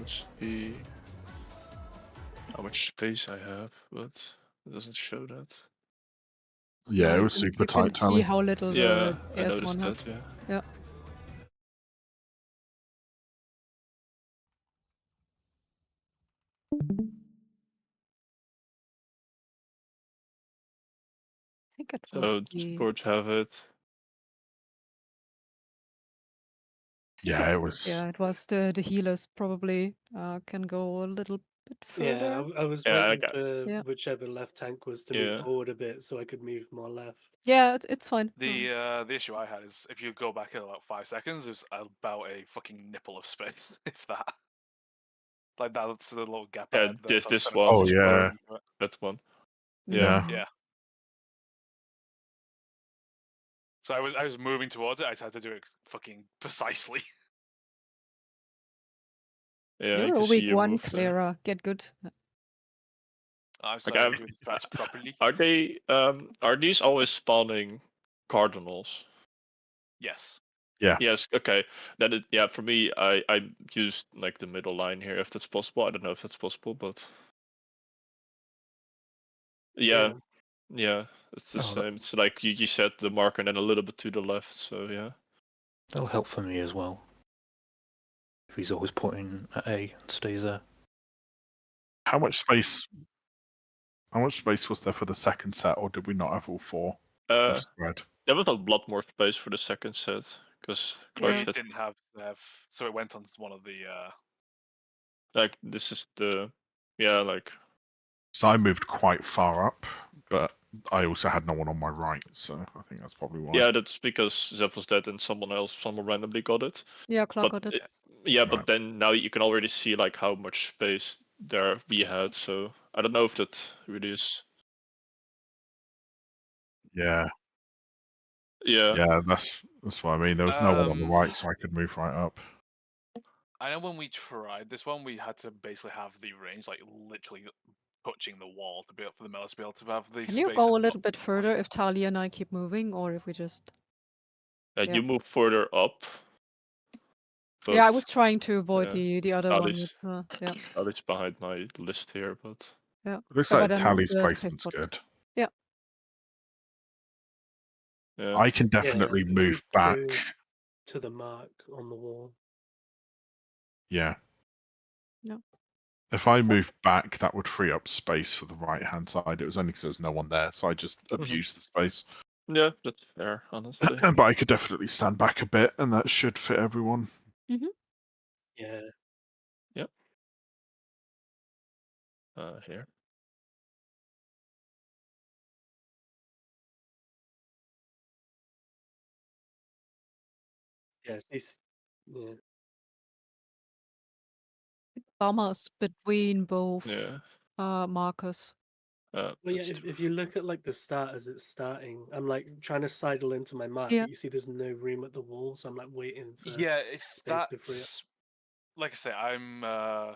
Let's see how much space I have, but it doesn't show that. Yeah, it you was can, super you can tight, see Tally. how little Yeah, the I PS1 noticed has. that. Yeah. I think it was So the. sports have it. Yeah, it was. Yeah, it was the healers probably can go a little bit further. Yeah, I was Yeah, waiting I for Yeah. whichever left tank was to move Yeah. forward a bit so I could move more left. Yeah, it's fine. The issue I had is if you go back in about 5 seconds, there's about a fucking nipple of space, if that. Like that's the little gap. I Yeah, had there, so I was this spending one. Oh, just yeah. running for it. That one. Yeah. Yeah. So I was moving towards it. I just had to do it fucking precisely. Yeah, You're I a can see week your one, move there. Clara. Get good. I'm Like, sorry, I'm doing the strats properly. Are they? Are these always spawning cardinals? Yes. Yeah. Yes. Okay. Then it. Yeah. For me, I used like the middle line here, if that's possible. I don't know if that's possible, but yeah. Yeah, it's the Oh, same. It's like you set the marker and then a little bit to the left. So yeah. that'll help for me as well. If he's always pointing at A and stays there. How much space? How much space was there for the second set, or did we not have all four of spread? There was a lot more space for the second set because Clark Yeah. It didn't have, so it went on one of the. like this is the like. So I moved quite far up, but I also had no one on my right, so I think that's probably why. Yeah, that's because Zep was dead and someone randomly got it. Yeah, Clark But got it. yeah, but Right. then now you can already see like how much space there we had. So I don't know if that really is. Yeah. Yeah. Yeah, that's what I mean. There was no one on the right, so I could move right up. I know when we tried this one, we had to basically have the range like literally touching the wall to be able for the melee to be able to have the Can space. you go a little bit further if Talia and I keep moving, or if we just? Yeah. You move further up. Yeah, I was trying to avoid yeah, the other one. Tally's, With, yeah. Tally's behind my list here, but Yeah. It looks But like then Tally's the safe placement's spot. good. Yeah. yeah. I can definitely move back. To the mark on the wall. Yeah. Yeah. If I move back, that would free up space for the right-hand side. It was only because there was no one there, so I just abused the space. Yeah, that's fair, honestly. But I could definitely stand back a bit, and that should fit everyone. Mm-hmm. Yeah. Yep. Here. Yes. Yeah. Bombers between both markers. Well, yeah, if you look at like the start as it's starting, I'm like trying to sidle into my mark, Yeah. but you see there's no room at the wall, so I'm like waiting for if space to free up. that's like I say, I'm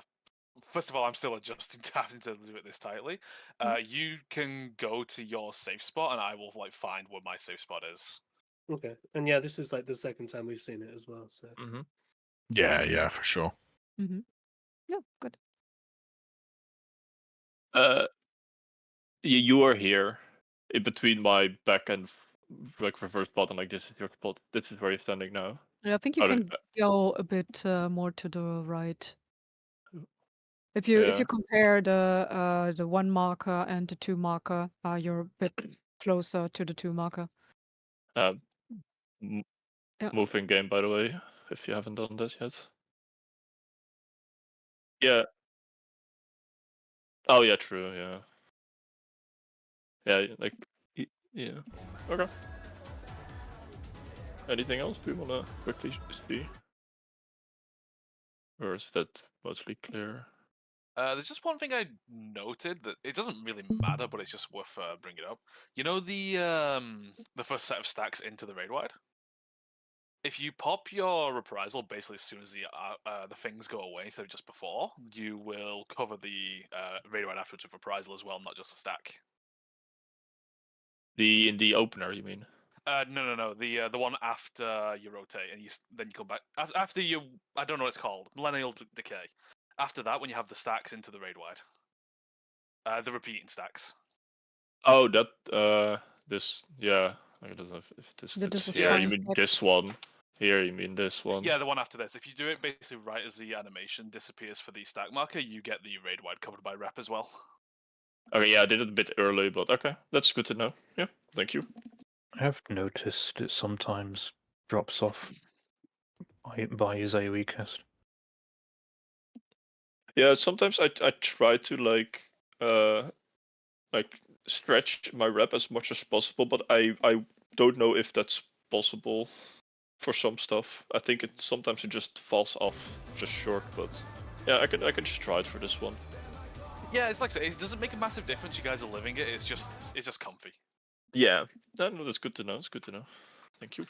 first of all, I'm still adjusting to having to do it this tightly. You can go to your safe spot, and I will like find where my safe spot is. Okay, and yeah, this is like the second time we've seen it as well. So Yeah, for sure. Mm-hmm. Yeah, good. You are here, in between my back and like reverse button. Like this is your spot. This is where you're standing now. Yeah, I think you can go a bit more to the right. If you compare the one marker and the two marker, you're a bit closer to the two marker. Moving game, by the way, if you haven't done this yet. Yeah. Oh yeah, true. Yeah. Yeah, like yeah. Okay. Anything else we wanna quickly see? Or is that mostly clear? There's just one thing I noted that it doesn't really matter, but it's just worth bringing up. You know the first set of stacks into the raid wide? If you pop your reprisal basically as soon as the things go away instead of just before, you will cover the raid wide afterwards with reprisal as well, not just the stack. In the opener, you mean? No. The one after you rotate and then you come back after you. I don't know what it's called. Millennial Decay. After that, when you have the stacks into the raid wide, the repeating stacks. Oh, that this I don't know if this This is here. fine You mean stack. this one? Here, you mean this one? Yeah, the one after this. If you do it basically right as the animation disappears for the stack marker, you get the raid wide covered by rep as well. Okay, yeah, I did it a bit early, but okay, that's good to know. Yeah, thank you. I have noticed it sometimes drops off by his AoE cast. Yeah, sometimes I try to like stretch my rep as much as possible, but I don't know if that's possible for some stuff. I think sometimes it just falls off just short, but yeah, I can just try it for this one. Yeah, it's like it doesn't make a massive difference. You guys are living it. It's just comfy. Yeah, no, that's good to know. It's good to know. Thank you.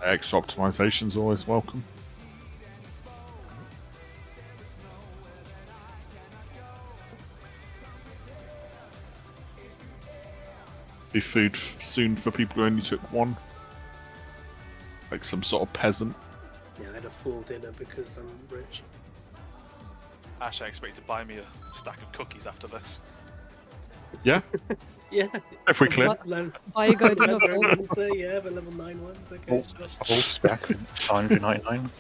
Extra optimization's always welcome. Be food soon for people who only took one. Like some sort of peasant. Yeah, I had a full dinner because I'm rich. Ash, I expect to buy me a stack of cookies after this. Yeah, Yeah. if we clear. Buy a guy dinner Level first. Wednesday, yeah, but level 9 ones, okay. Sure. A whole stack for 599.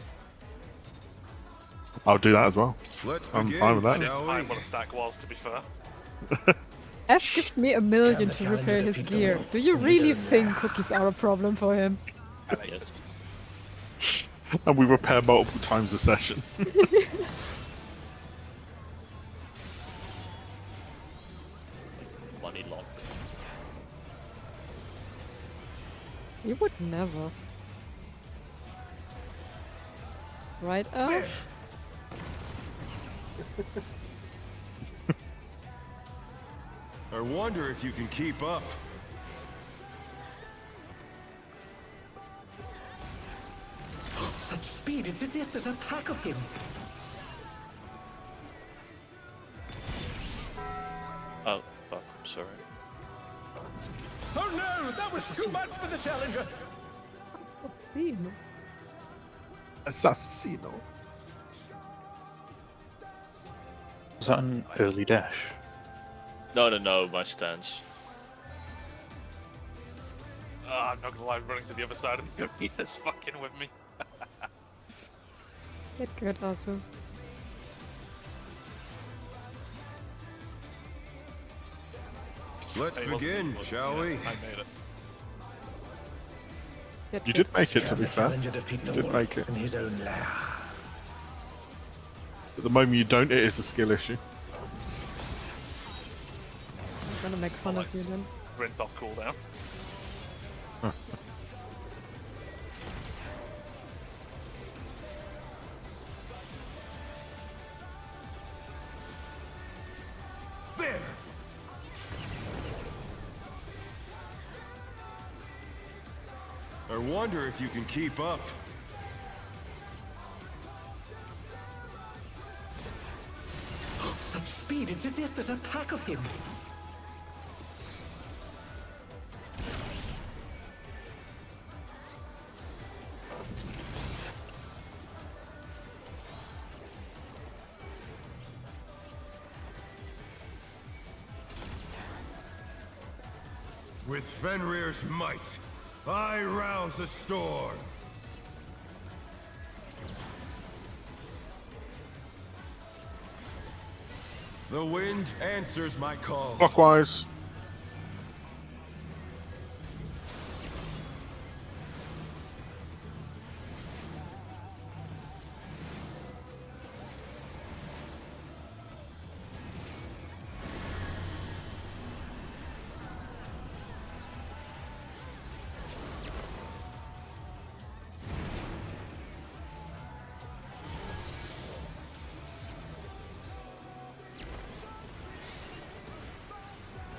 I'll do that as well. Let's I'm begin, fine with that. I didn't shall find we? what a stack was, to be fair. Ash gives me $1 million to repair his gear. Do you really think cookies are a problem for him? Yes. And we repair multiple times a session. Money lock. You would never. Right, Ash? I wonder if you can keep up. Such speed, it's as if there's a pack of him. Oh, sorry. Oh no, that was too much for the challenger. Theme. Assassino. Was that an early dash? No, my stance. I'm not gonna lie, running to the other side of the cookie is fucking with me. Get good, also. Let's Hey, begin, shall we? I made it. Get You good. did make it, to Can be the fair. challenger defeat the Did wolf make it. in his own lair? At the moment you don't, it is a skill issue. I'm gonna make fun of you then. Sprint off cooldown. There! I wonder if you can keep up. Such speed, it's as if there's a pack of him. With Fenrir's might, I rouse a storm. The wind answers my call. Clockwise.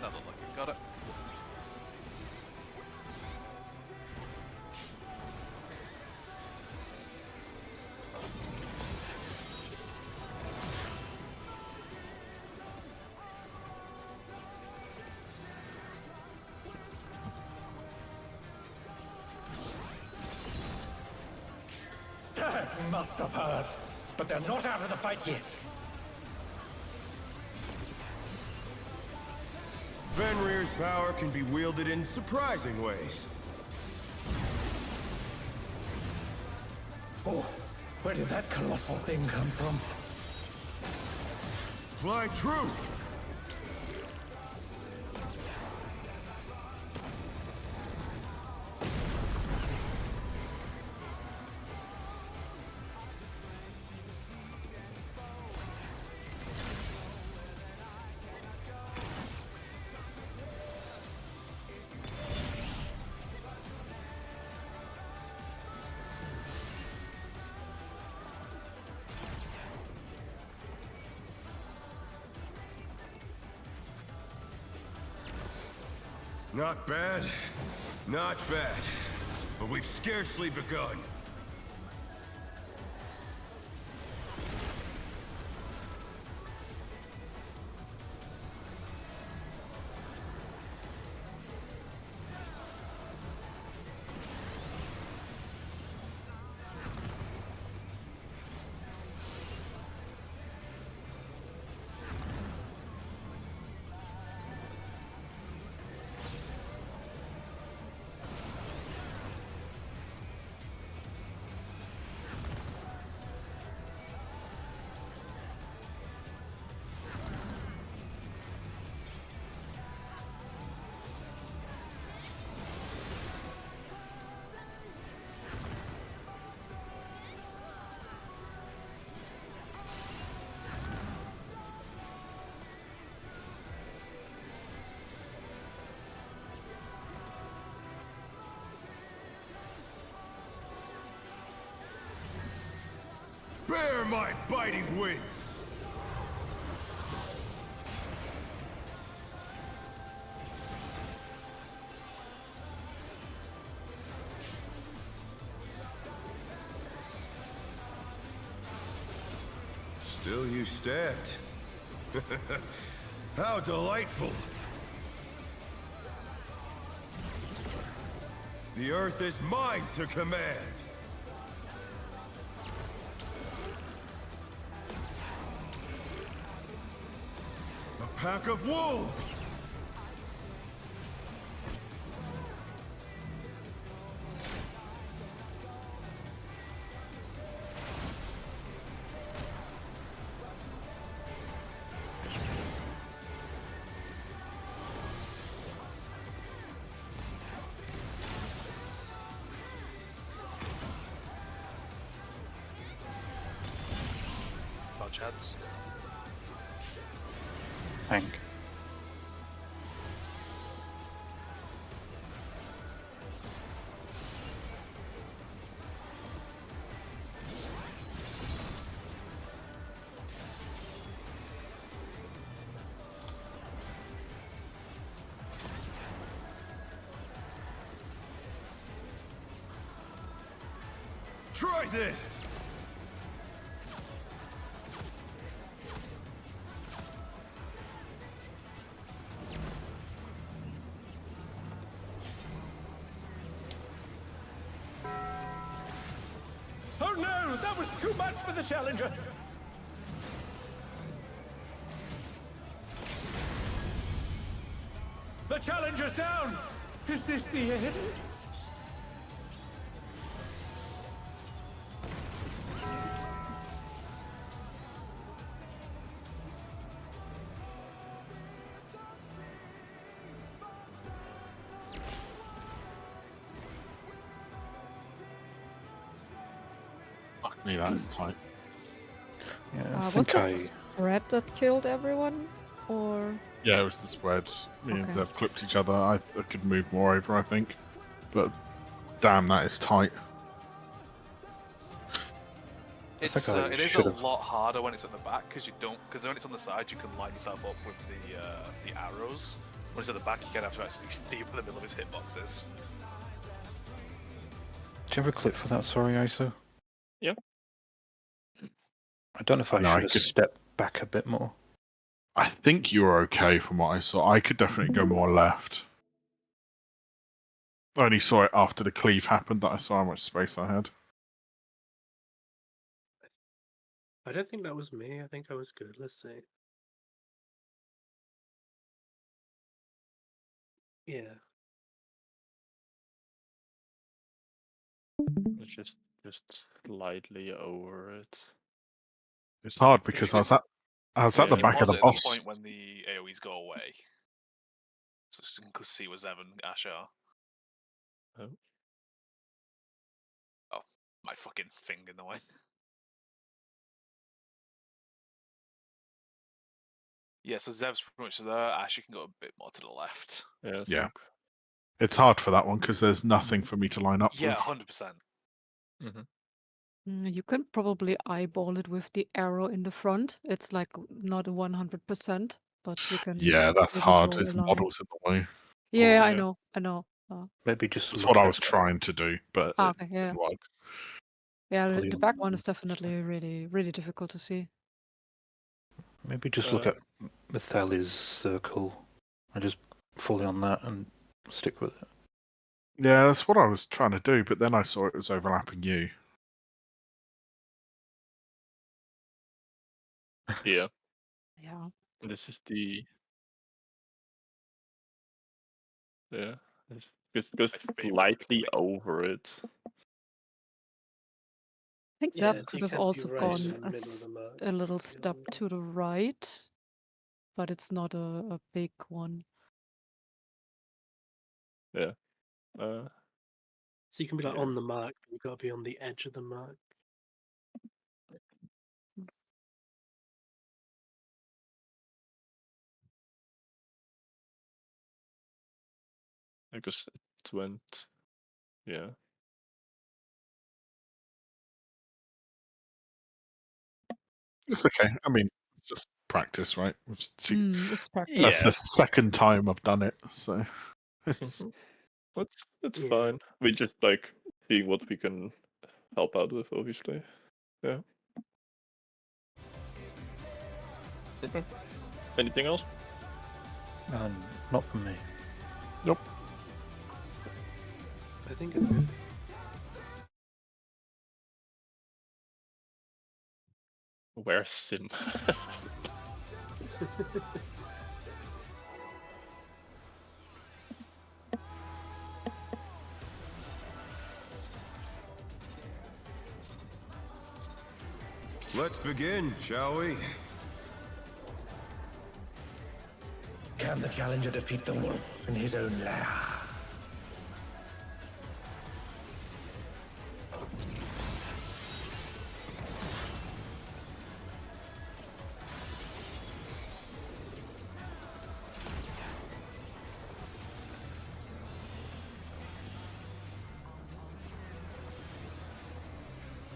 Doesn't look like got it. must have hurt, but they're not out of the fight yet. Fenrir's power can be wielded in surprising ways. Oh, where did that colossal thing come from? Fly true! Not bad, not bad, but we've scarcely begun. Bear my biting wings! Still you stand. How delightful! The earth is mine to command! A pack of wolves! Chads. Hank. Try this! Oh no, that was too much for the challenger. The challenger's down. Is this the end? Fuck me, that is tight. Yeah, I Was think that I. the spread that killed everyone? Or Yeah, it was the spread. Me and Okay. Zev clipped each other. I could move more over, I think. But damn, that is tight. It's think I it is a should've- lot harder when it's at the back because you don't when it's on the side you can line yourself up with the arrows. When it's at the back you kind of have to actually see where the middle of his hitbox is. Do you have a clip for that? Sorry, ISO. Yeah. I don't know if I No, I should have could- stepped back a bit more. I think you were okay from what I saw. I could definitely go more left. I only saw it after the cleave happened that I saw how much space I had. I don't think that was me. I think I was good. Let's see. Yeah. It's just slightly over it. It's hard because I was at the Yeah. back of Pause the it at the boss. point when the AoEs go away. So you can see where Zev and Ash are. Oh, my fucking thing in the way. Yeah, so Zev's pretty much there. Ash, you can go a bit more to the left. Yeah. Yeah. It's hard for that one because there's nothing for me to line up Yeah, with. 100%. You can probably eyeball it with the arrow in the front. It's like not a 100%, but you can. Yeah, that's maybe hard. draw a There's line. models in the way. Yeah, I yeah. know. I know. Maybe just That's look what I at was trying to do, but it Okay, yeah. didn't work. Yeah, Fully the on- back one is definitely really, really difficult to see. maybe just look at Metheli's circle and just fully on that and stick with it. Yeah, that's what I was trying to do, but then I saw it was overlapping you. Yeah. Yeah. This is the. Yeah. It's just My favorite slightly mix. over it. I think Yeah, Zap so could you have can't be also right in gone the middle of the mark. a little step to the right, but it's not a big one. Yeah. So you can be like Yeah. on the mark, but you've got to be on the edge of the mark. I guess it went. Yeah. It's okay. I mean, it's just practice, right? It's practice. That's Yeah. the second time I've done it, so it's It's Yeah. fine. We just like seeing what we can help out with, obviously. Yeah. Okay. Anything else? Not for me. nope. I think I'm good. Where's Sim? Let's begin, shall we? Can the challenger defeat the wolf in his own lair?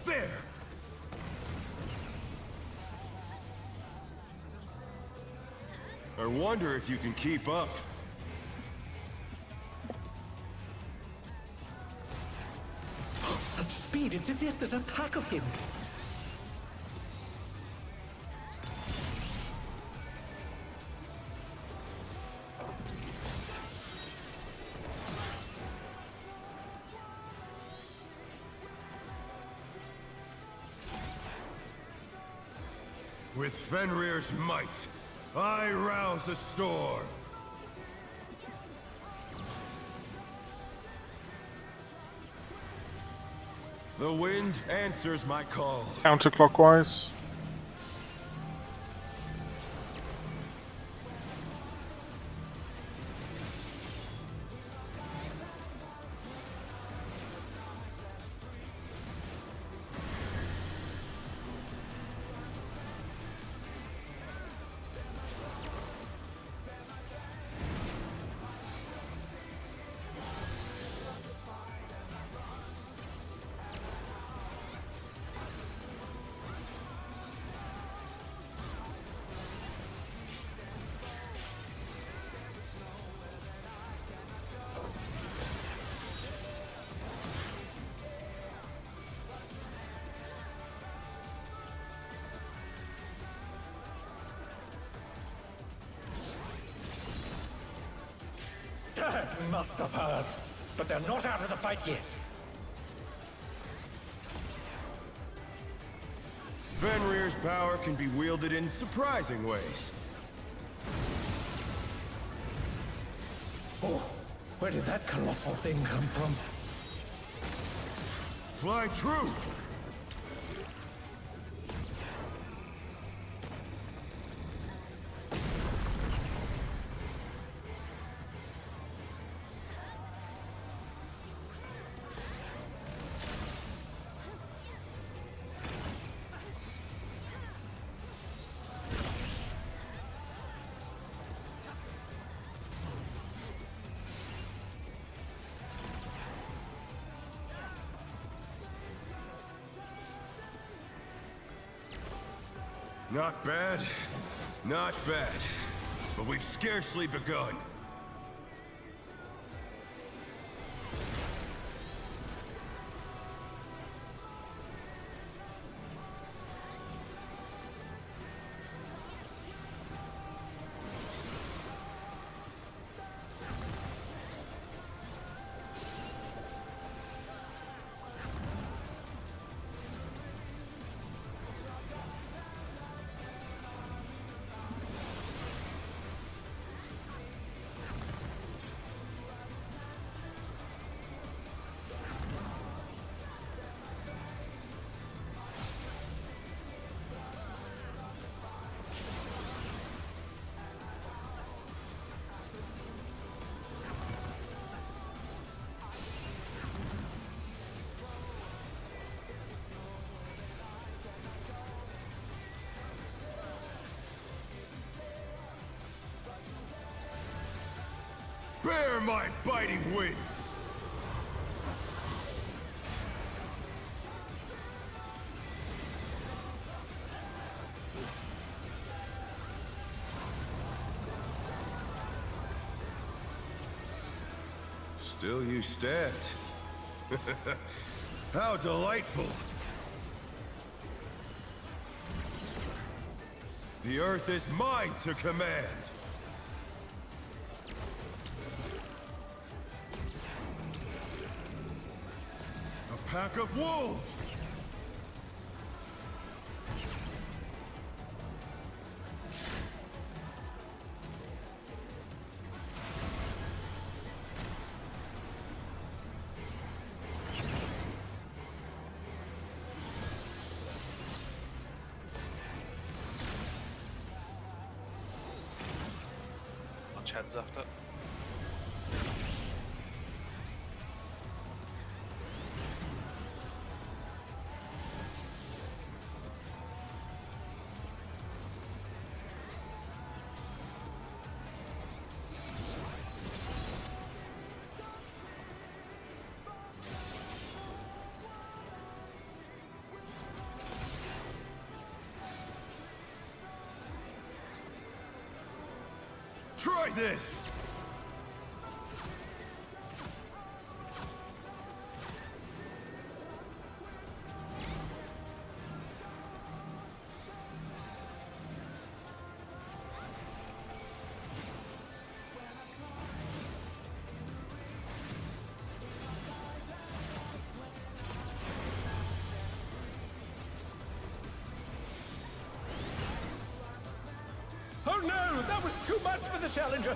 There! I wonder if you can keep up. Such speed, it's as if there's a pack of him. With Fenrir's might, I rouse a storm. The wind answers my call. Counterclockwise. That must have hurt. But they're not out of the fight yet. Fenrir's power can be wielded in surprising ways. Oh, where did that colossal thing come from? Fly true! Not bad. Not bad. But we've scarcely begun. Bear my biting wings! Still you stand. How delightful! The Earth is mine to command! A pack of wolves! Much heads after. Try this! Oh no, that was too much for the challenger.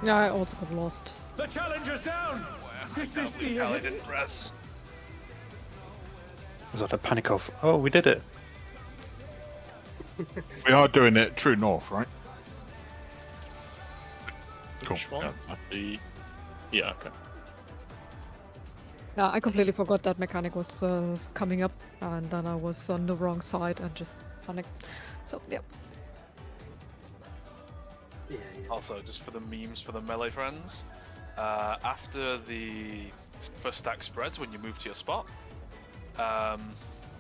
Yeah, I also got lost. The challenger's down. Is this the Kelly didn't press. Was that a panic of, oh, we did it? We are doing it true north, right? Cool. Which one? Yeah, okay. Yeah, I completely forgot that mechanic was coming up, and then I was on the wrong side and just panicked. So yeah. Yeah. Also, just for the memes for the melee friends, after the first stack spreads, when you move to your spot,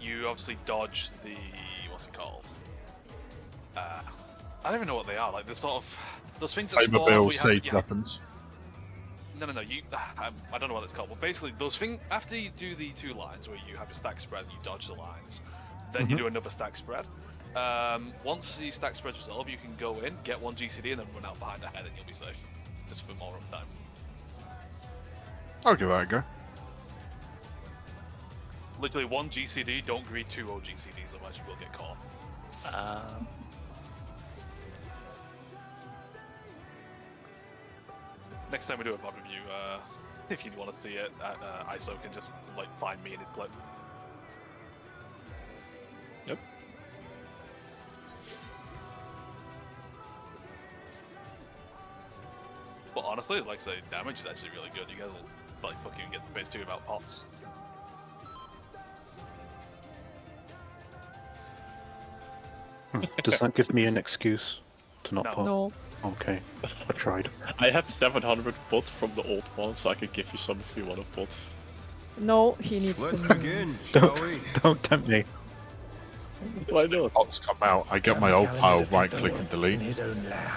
you obviously dodge the, what's it called? I don't even know what they are. Like the sort of those things that spawn. Playmobil siege weapons. No. I don't know what it's called. But basically, those things after you do the 2 lines where you have your stack spread, and you dodge the lines. Then you do another stack spread. Once the stack spreads resolve, you can go in, get one GCD, and then run out behind the head, and you'll be safe. Just for more uptime. I'll give that a go. Literally one GCD, don't greet 2 OGCDs, otherwise you will get caught. Next time we do a mod review, if you want to see it, ISO can just like find me in his clip. Yep. But honestly, like I say, damage is actually really good. You guys will like fucking get the base 2 about pots. Does that give me an excuse to not No. pot? No. Okay, I tried. I have 700 pot from the old one, so I can give you some if you want to pot. No, he needs Let's the begin, minions. shall we? Don't tempt me. Why not? Pots come out. I get my old pile, right click and delete. In his own lair.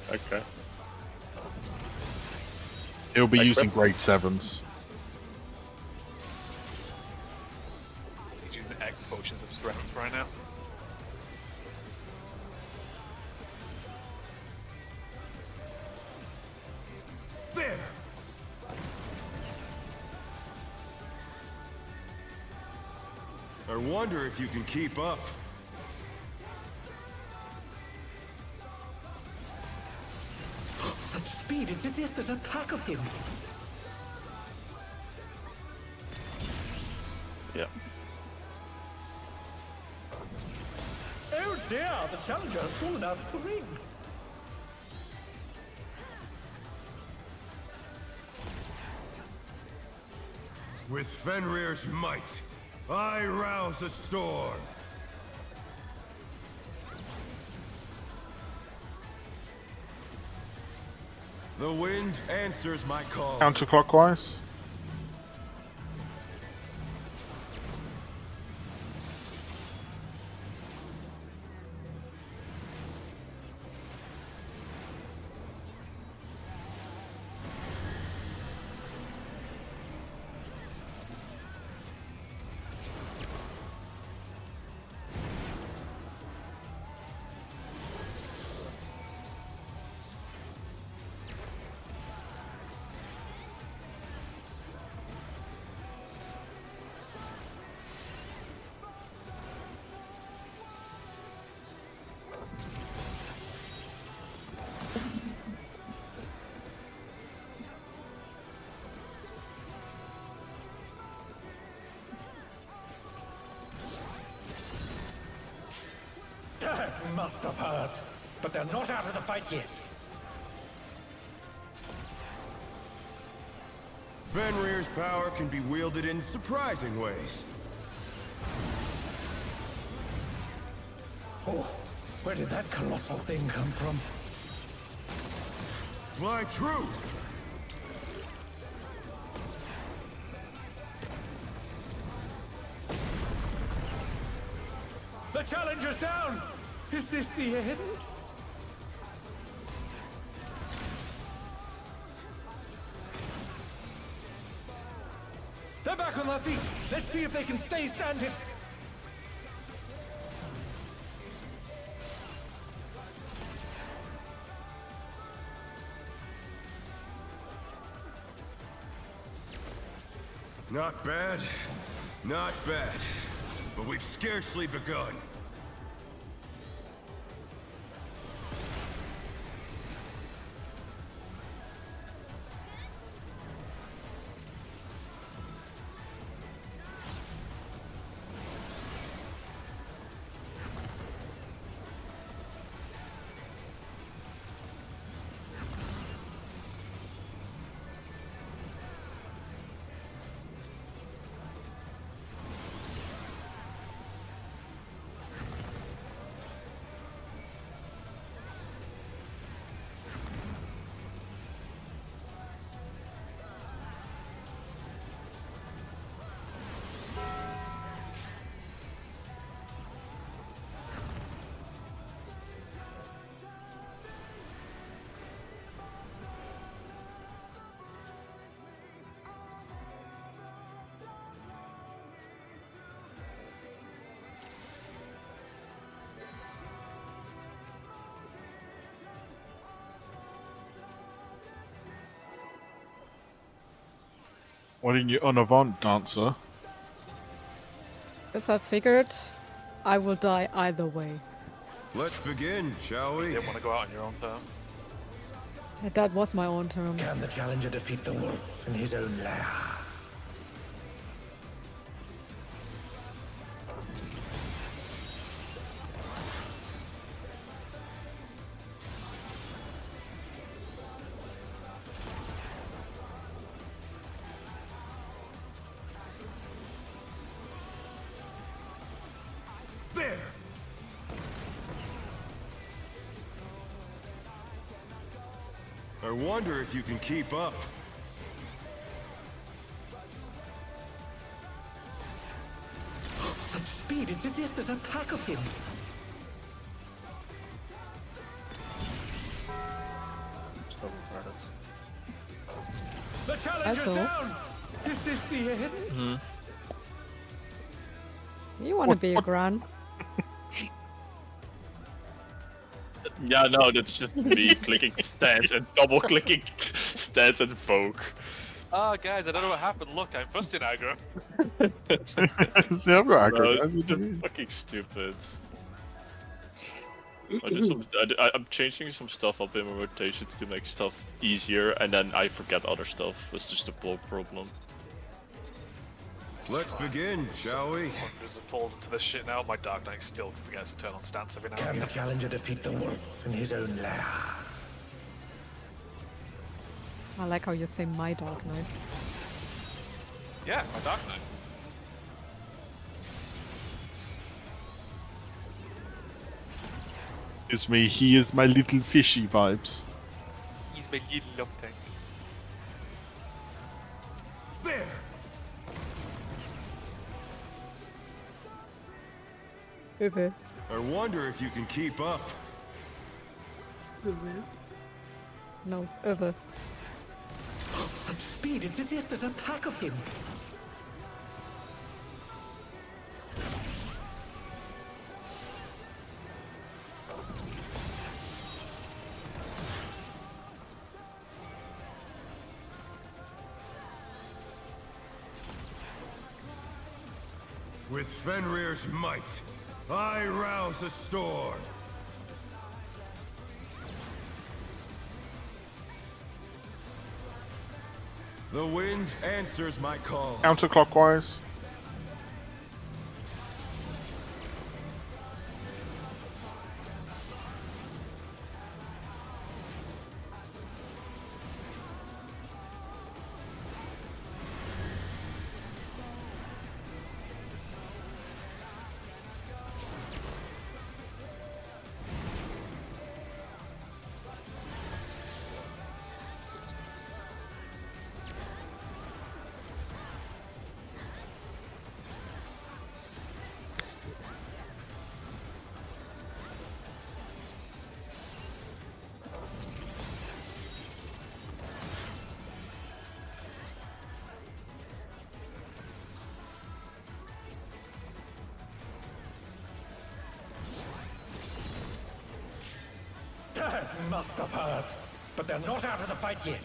Okay. He'll be Like using rep- grade 7s. He's using egg potions of strength right now. There! I wonder if you can keep up. Such speed, it's as if there's a pack of him. Yeah. Oh dear, the challenger has fallen out of the ring. With Fenrir's might, I rouse a storm. The wind answers my call. Counterclockwise. That must have hurt. But they're not out of the fight yet. Fenrir's power can be wielded in surprising ways. Oh, where did that colossal thing come from? Fly true! The challenger's down! Is this the end? They're back on their feet! Let's see if they can stay standing! Not bad, not bad. But we've scarcely begun. Why didn't you unavant, Dancer? As I figured, I will die either way. Let's begin, shall You we? didn't want to go out on your own turn. That was my own term. Can the challenger defeat the wolf in his own lair? There! I wonder if you can keep up. Such speed, it's as if there's a pack of him. The challenger's Also- down! Is this the end? You want to be a Gran? Yeah, no, that's just me clicking stance and double clicking stance and Vogue. Ah, guys, I don't know what happened. Look, I'm first in aggro. See, I've got No, aggro. it's just fucking stupid. I'm changing some stuff up in my rotations to make stuff easier, and then I forget other stuff. It's just a problem. Let's begin, shall we? Hundreds of pulls into this shit now. My Dark Knight still forgets to turn on stance every now and Can the again. challenger defeat the wolf in his own lair? I like how you say my Dark Knight. Yeah, my Dark Knight. It's me. He is my little fishy vibes. He's my little love tank. There! Öwe. I wonder if you can keep up. No, Öwe. Such speed, it's as if there's a pack of him. With Fenrir's might, I rouse a storm. The wind answers my call. Counterclockwise. That must have hurt. But they're not out of the fight yet.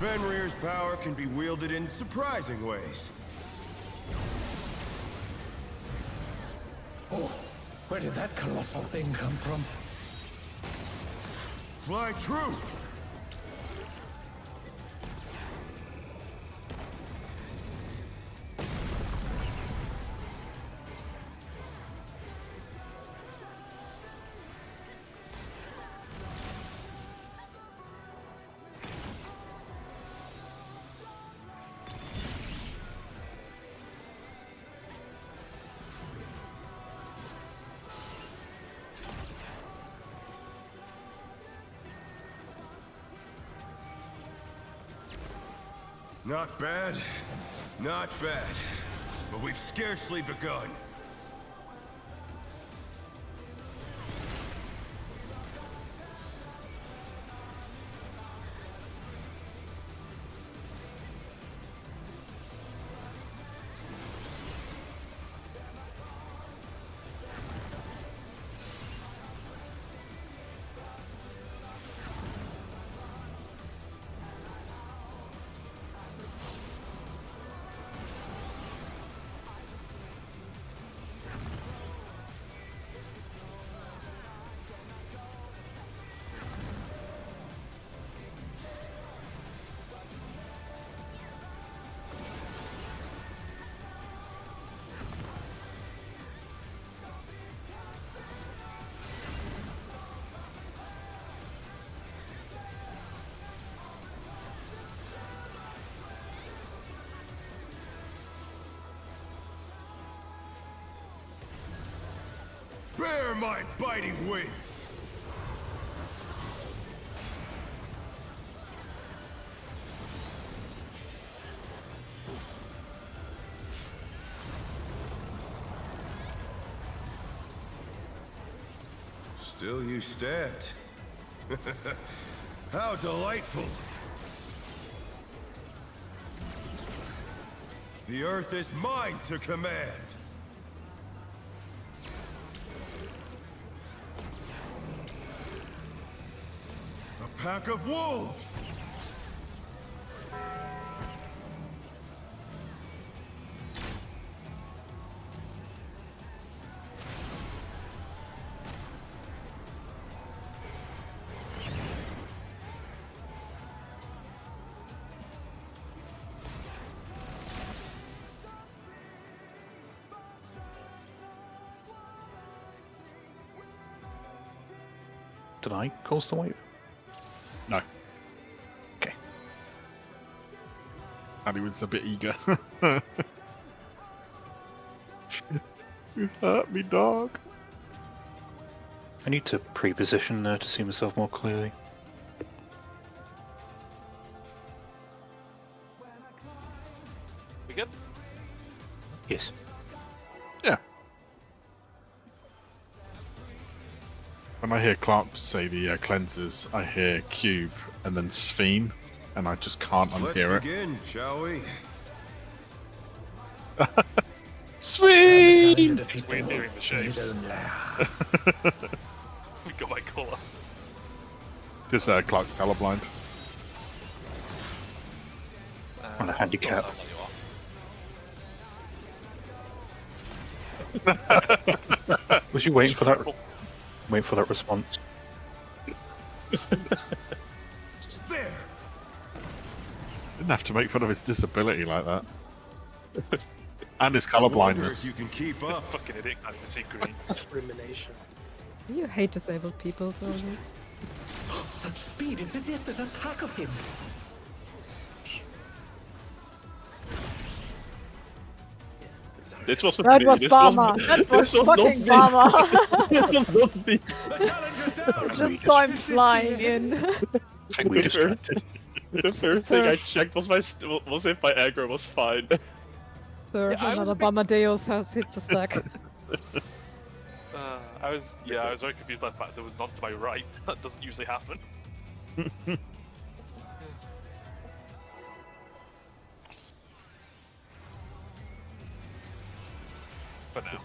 Fenrir's power can be wielded in surprising ways. Oh, where did that colossal thing come from? Fly true! Not bad, not bad. But we've scarcely begun. Bear my biting wings! Still you stand. How delightful! The earth is mine to command! A pack of wolves! Did I cause the wave? No. Okay. And he was a bit eager. You hurt me, dog. I need to pre-position to see myself more clearly. We good? Yes. Yeah. When I hear Clark say the cleansers, I hear Cube and then Sphene, and I just can't unhear Let's begin, shall we? it. Sphene! It's weird hearing the shapes. We got my colour. Just Clark's colorblind. On a handicap. Was you waiting for that? Waiting for that response. There! Didn't have to make fun of his disability like that. And his Wonder if colorblindness. you can keep up. Fucking idiot, can't even see green. Discrimination. You hate disabled people, don't you? Such speed, it's as if there's a pack of him. This wasn't That me. was This Bama. was, That was this was fucking not Bama. me. This was not me. The challenger's down. Just saw him flying in. I think we distracted. The first thing I checked was was if my aggro was fine. Sir, Yeah, I was another a bit- Bamadeus has hit the stack. I was very confused by the fact there was none to my right. That doesn't usually happen. For now.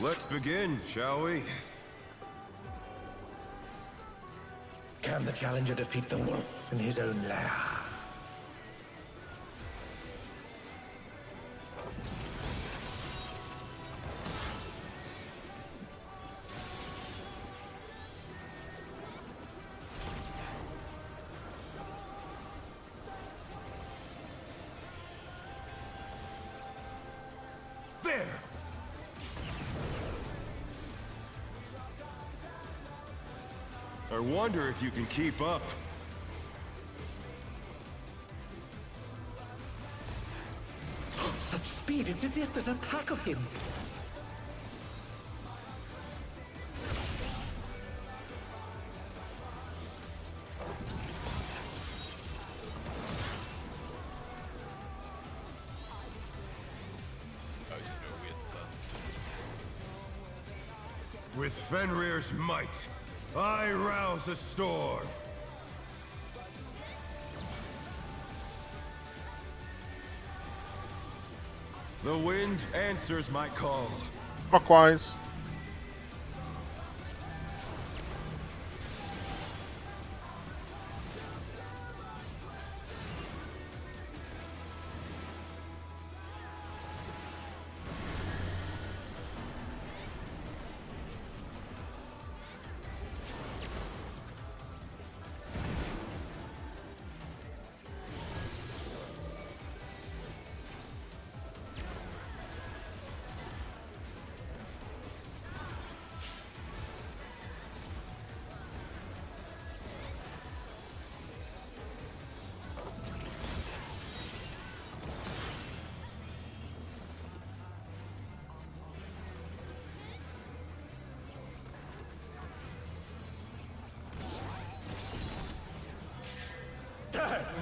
Let's begin, shall we? Can the challenger defeat the wolf in his own lair? There! I wonder if you can keep up. Such speed, it's as if there's a pack of him. With Fenrir's might, I rouse a storm. The wind answers my call. Clockwise.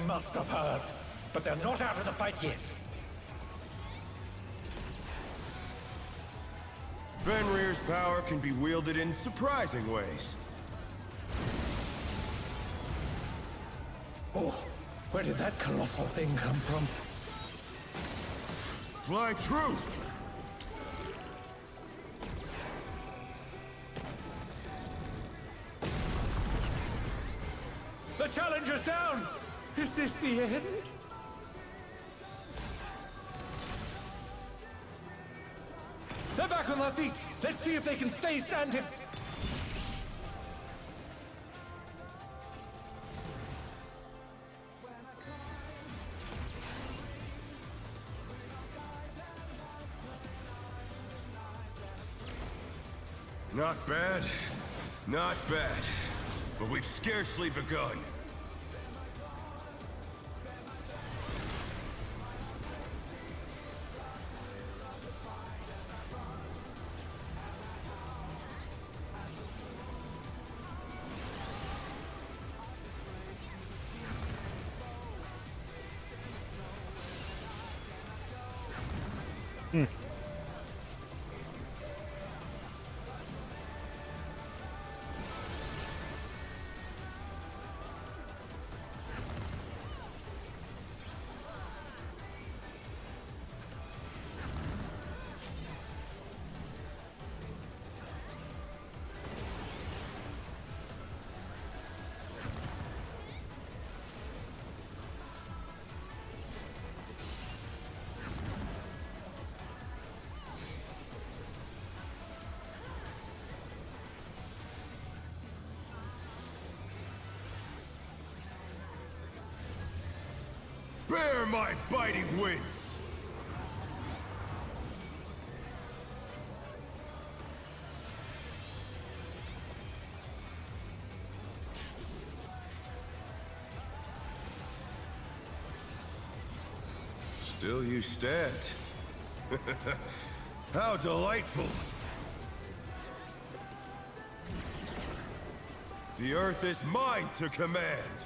must have heard. But they're not out of the fight yet. Fenrir's power can be wielded in surprising ways. Oh, where did that colossal thing come from? Fly true! The challenger's down! Is this the end? They're back on their feet! Let's see if they can stay standing! Not bad. Not bad. But we've scarcely begun. Bear my biting wings! Still you stand. How delightful! The earth is mine to command!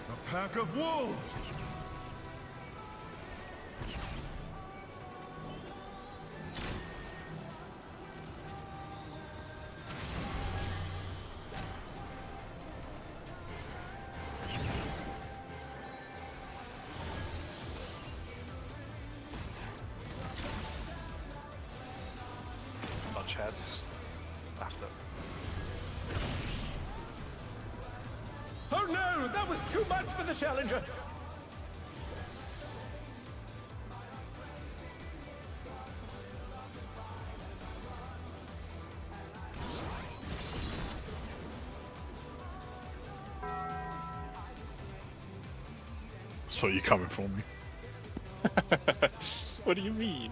A pack of wolves! Bunch heads. After. Oh no! That was too much for the challenger! So you're coming for me? What do you mean?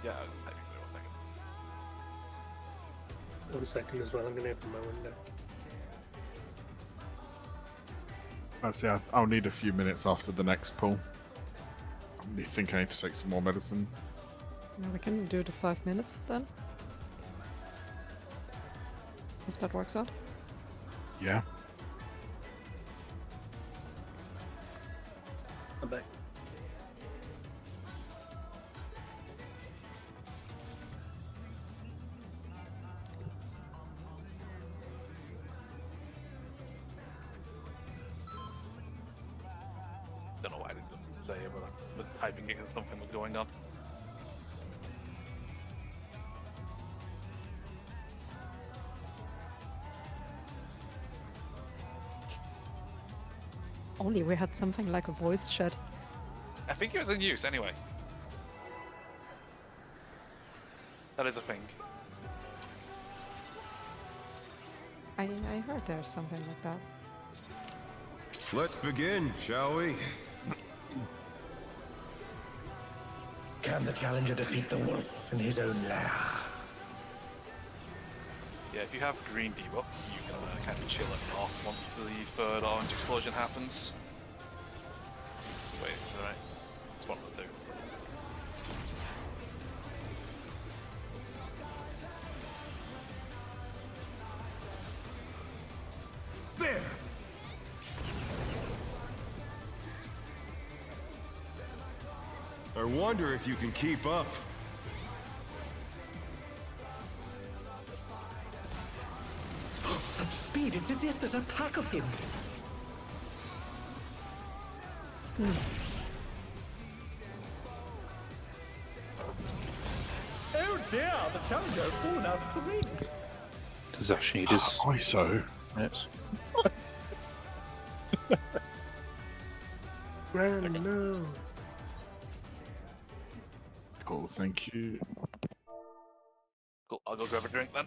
Yeah, technically 1 second. 1 second as well, I'm going to open my window. Actually, I'll need a few minutes after the next pull. I think I need to take some more medicine. Yeah, we can do the 5 minutes then. If that works out. Yeah. I'm back. Don't know why I didn't say it, but the typing it and something was going on. Only we had something like a voice chat. I think it was in use anyway. That is a thing. I heard there's something like that. Let's begin, shall we? Can the challenger defeat the wolf in his own lair? Yeah, if you have green debuff, you can kind of chill it off once the third orange explosion happens. Wait, is that right? It's one of the two. There! I wonder if you can keep up. Such speed, it's as if there's a pack of him. Oh dear, the challenger has fallen out of the ring. Does actually need his Why so? minutes? Gran, no. Cool, thank you. Cool, I'll go grab a drink then.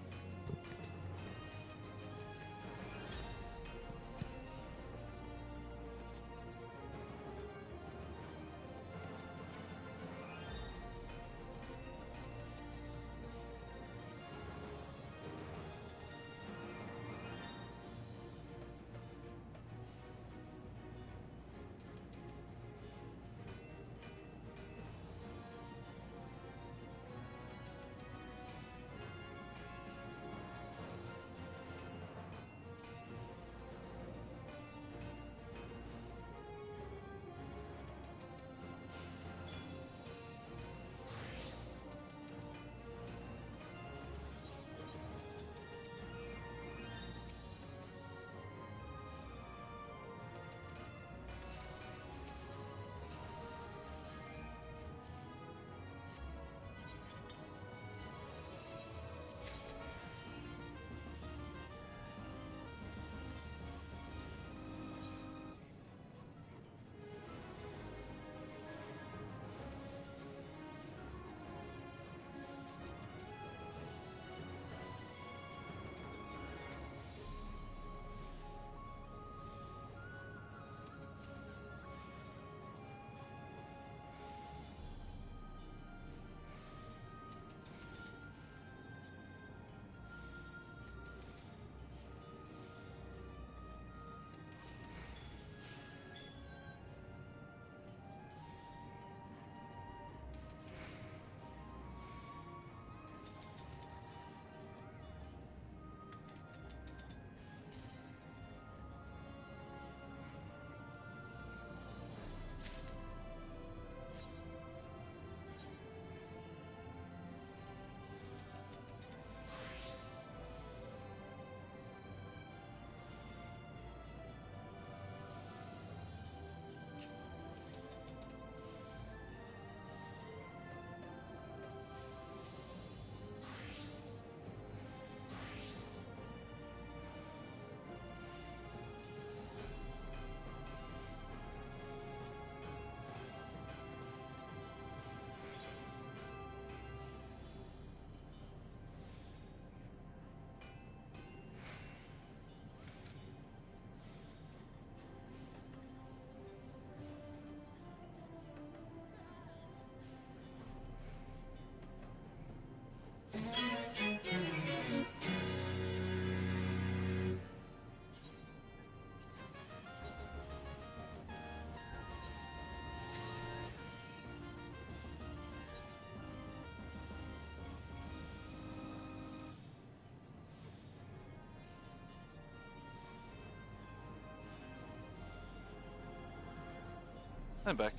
I'm back.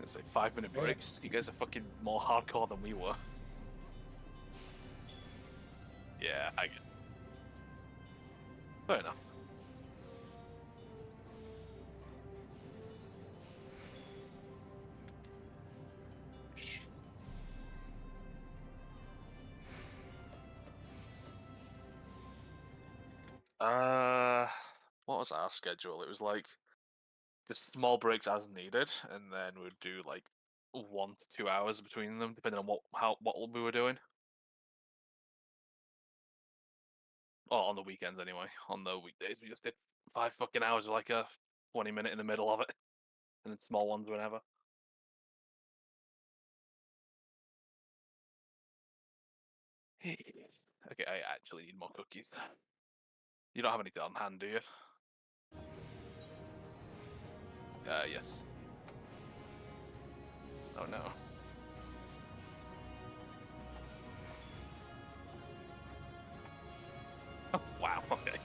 It's like 5-minute breaks. You guys are fucking more hardcore than we were. Yeah, I get it. Fair enough. What was our schedule? It was like just small breaks as needed, and then we'd do like 1 to 2 hours between them, depending on what we were doing. Oh, on the weekends anyway. On the weekdays, we just did 5 fucking hours with like a 20-minute in the middle of it. and then small ones whenever. Okay, I actually need more cookies. You don't have anything on hand, do you? Yes. Oh no. Oh, wow, okay.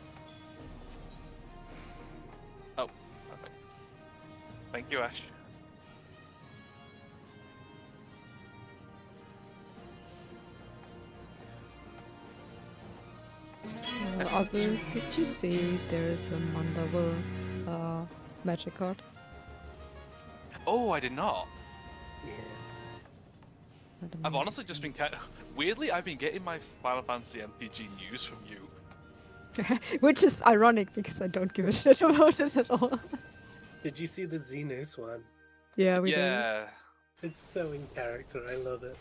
Oh, perfect. Thank you, Ash. Also, did you see there's a Mandeville magic card? Oh, I did not. Yeah. I've honestly just been kind of... Weirdly, I've been getting my Final Fantasy MTG news from you. Which is ironic because I don't give a shit about it at all. Did you see the Xenos one? Yeah, we Yeah, It's so in character. I love it.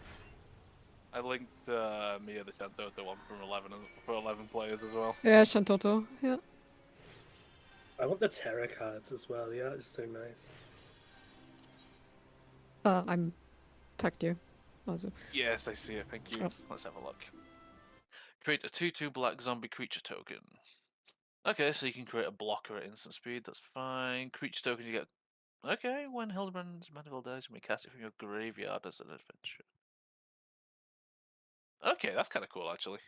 I linked Mia the Shantoto one from 11 for 11 players as well. do. Yeah, Shantoto. Yeah. I want the Terra cards as well. Yeah, it's so nice. I'm tagged you. Also. Yes, I see it. Thank you. Oh. Let's have a look. Create a 2/2 black zombie creature token. Okay, so you can create a blocker at instant speed. That's fine. Creature token you get. Okay, when Hildebrand's Manifold dies, you may cast it from your graveyard as an adventure. Okay, that's kind of cool, actually.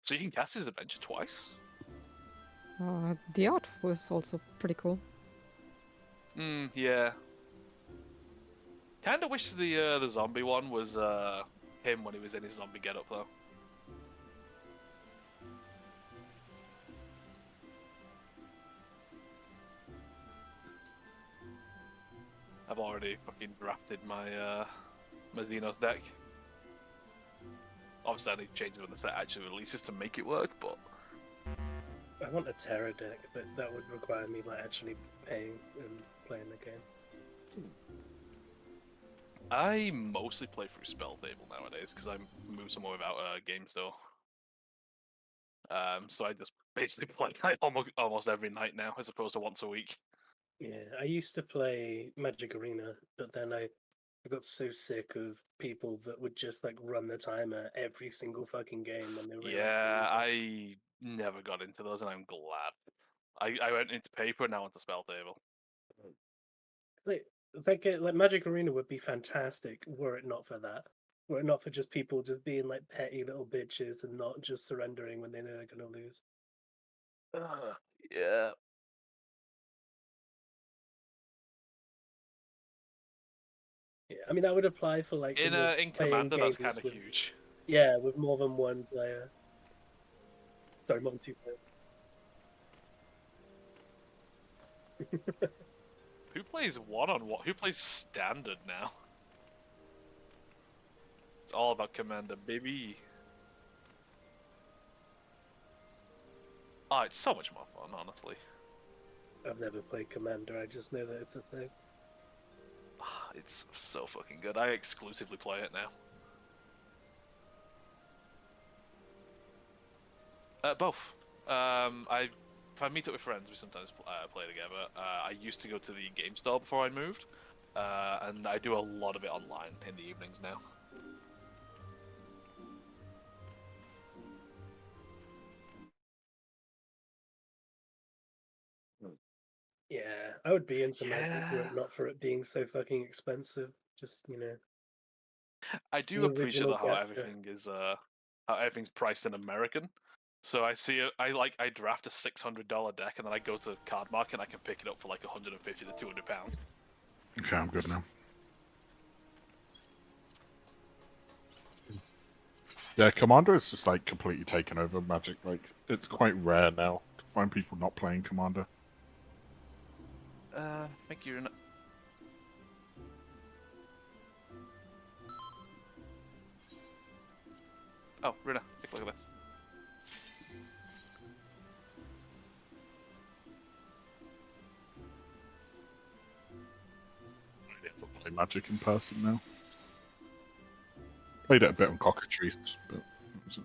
So you can cast his adventure twice? The art was also pretty cool. Yeah. Kind of wish the zombie one was him when he was in his zombie getup, though. I've already fucking drafted my my Xenos deck. Obviously, I need to change it when the set actually releases to make it work, but I want a Terra deck, but that would require me like actually paying and playing the game. I mostly play through Spell Table nowadays because I moved somewhere without a game store. So I just basically play like, almost every night now, as opposed to once a week. Yeah, I used to play Magic Arena, but then I got so sick of people that would just like run the timer every single fucking game when they realized. Yeah, I never got into those, and I'm glad. I went into paper, and now into Spell Table. Like Magic Arena would be fantastic were it not for that. Were it not for just people just being like petty little bitches and not just surrendering when they know they're gonna lose. Yeah. Yeah, I mean that would apply for like In Commander, that's kind of huge. Yeah, with more than one player. Sorry, more than two players. Who plays one-on-one? Who plays standard now? It's all about Commander, baby. Oh, it's so much more fun, honestly. I've never played Commander, I just know that it's a thing. It's so fucking good. I exclusively play it now. Both. If I meet up with friends, we sometimes play together. I used to go to the game store before I moved, and I do a lot of it online in the evenings now. Yeah, I would be into Magic were it not for it being so fucking expensive. Just, you know. I do appreciate how everything is how everything's priced in American. So I see I draft a $600 deck and then I go to Card Market and I can pick it up for like £150 to £200. Okay, I'm good now. Yeah, Commander is just like completely taken over Magic. Like, it's quite rare now to find people not playing Commander. Thank you. Oh, Runa, take a look at this. I never play Magic in person now. Played it a bit on Cockatrice, but that was it.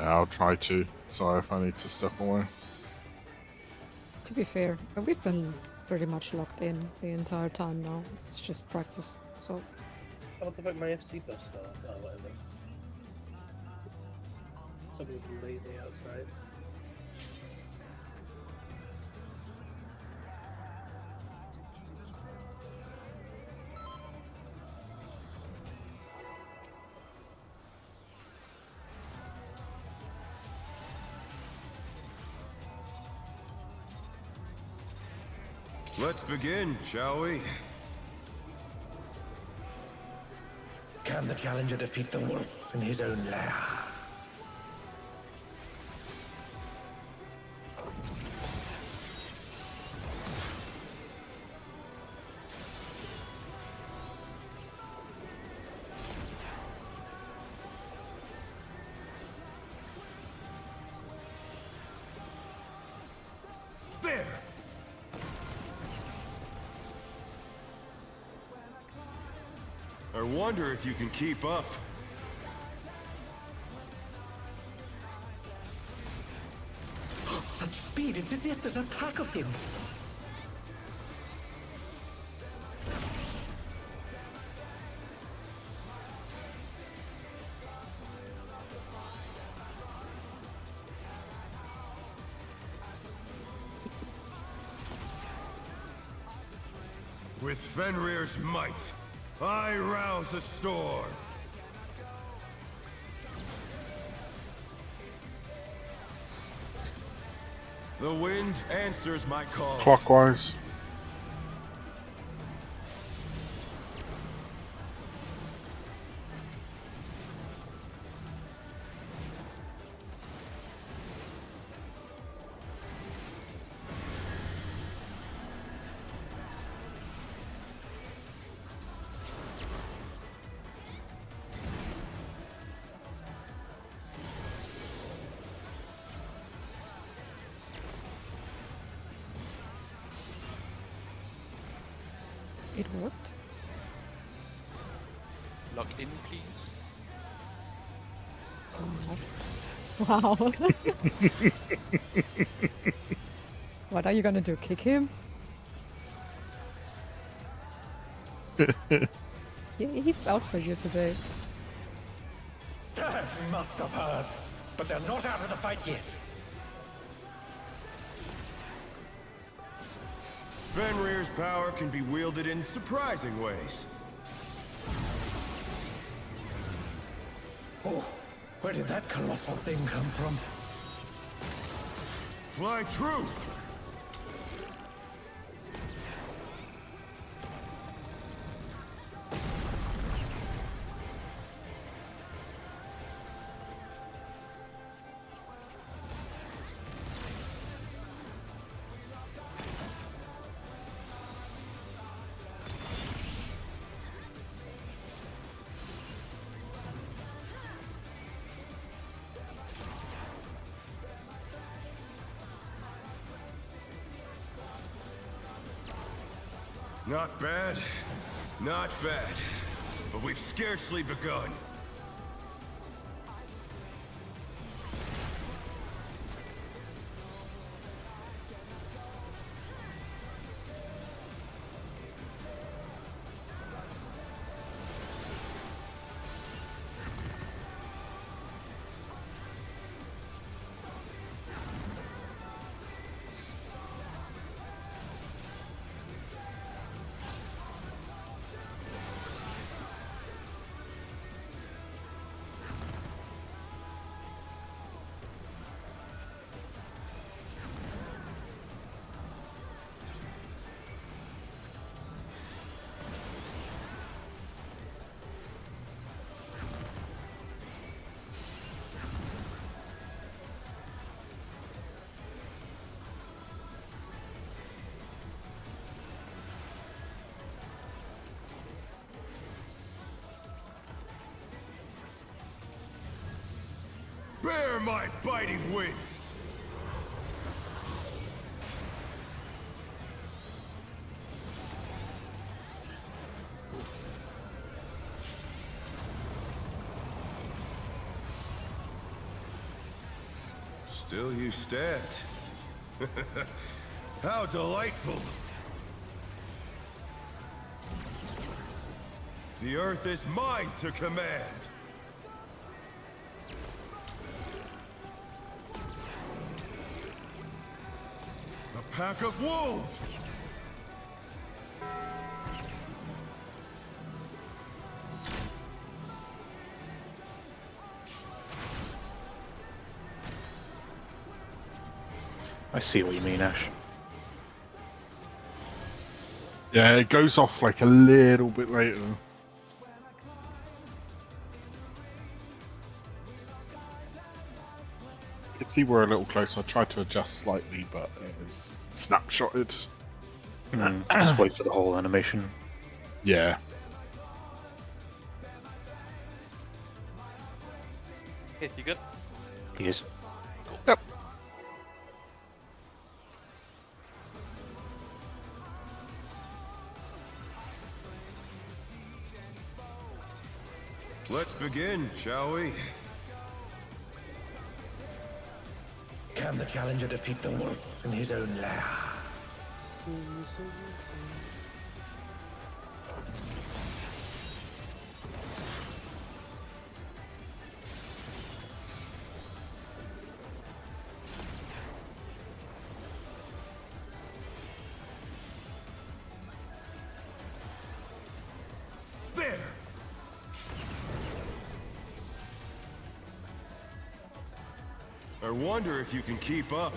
I'll try to. Sorry if I need to step away. To be fair, we've been pretty much locked in the entire time now. It's just practice, so... What the fuck, my FC buff's fell off? Oh, whatever. Something's lazy outside. Let's begin, shall we? Can the challenger defeat the wolf in his own lair? There! I wonder if you can keep up. Such speed, it's as if there's a pack of him. With Fenrir's might, I rouse a storm. The wind answers my call. Clockwise. It worked. Log in, please. Wow. What are you gonna do? Kick him? He's out for you today. You must have heard, but they're not out of the fight yet. Fenrir's power can be wielded in surprising ways. Oh, where did that colossal thing come from? Fly true! Not bad, not bad, but we've scarcely begun. Bear my biting wings! Still you stand. How delightful! The earth is mine to command! A pack of wolves! I see what you mean, Ash. Yeah, it goes off like a little bit later. You can see we're a little closer. I tried to adjust slightly, but it was snapshotted. Just wait for the whole animation. Yeah. Hey, you good? He is. Yep. Let's begin, shall we? Can the challenger defeat the wolf in his own lair? There! I wonder if you can keep up.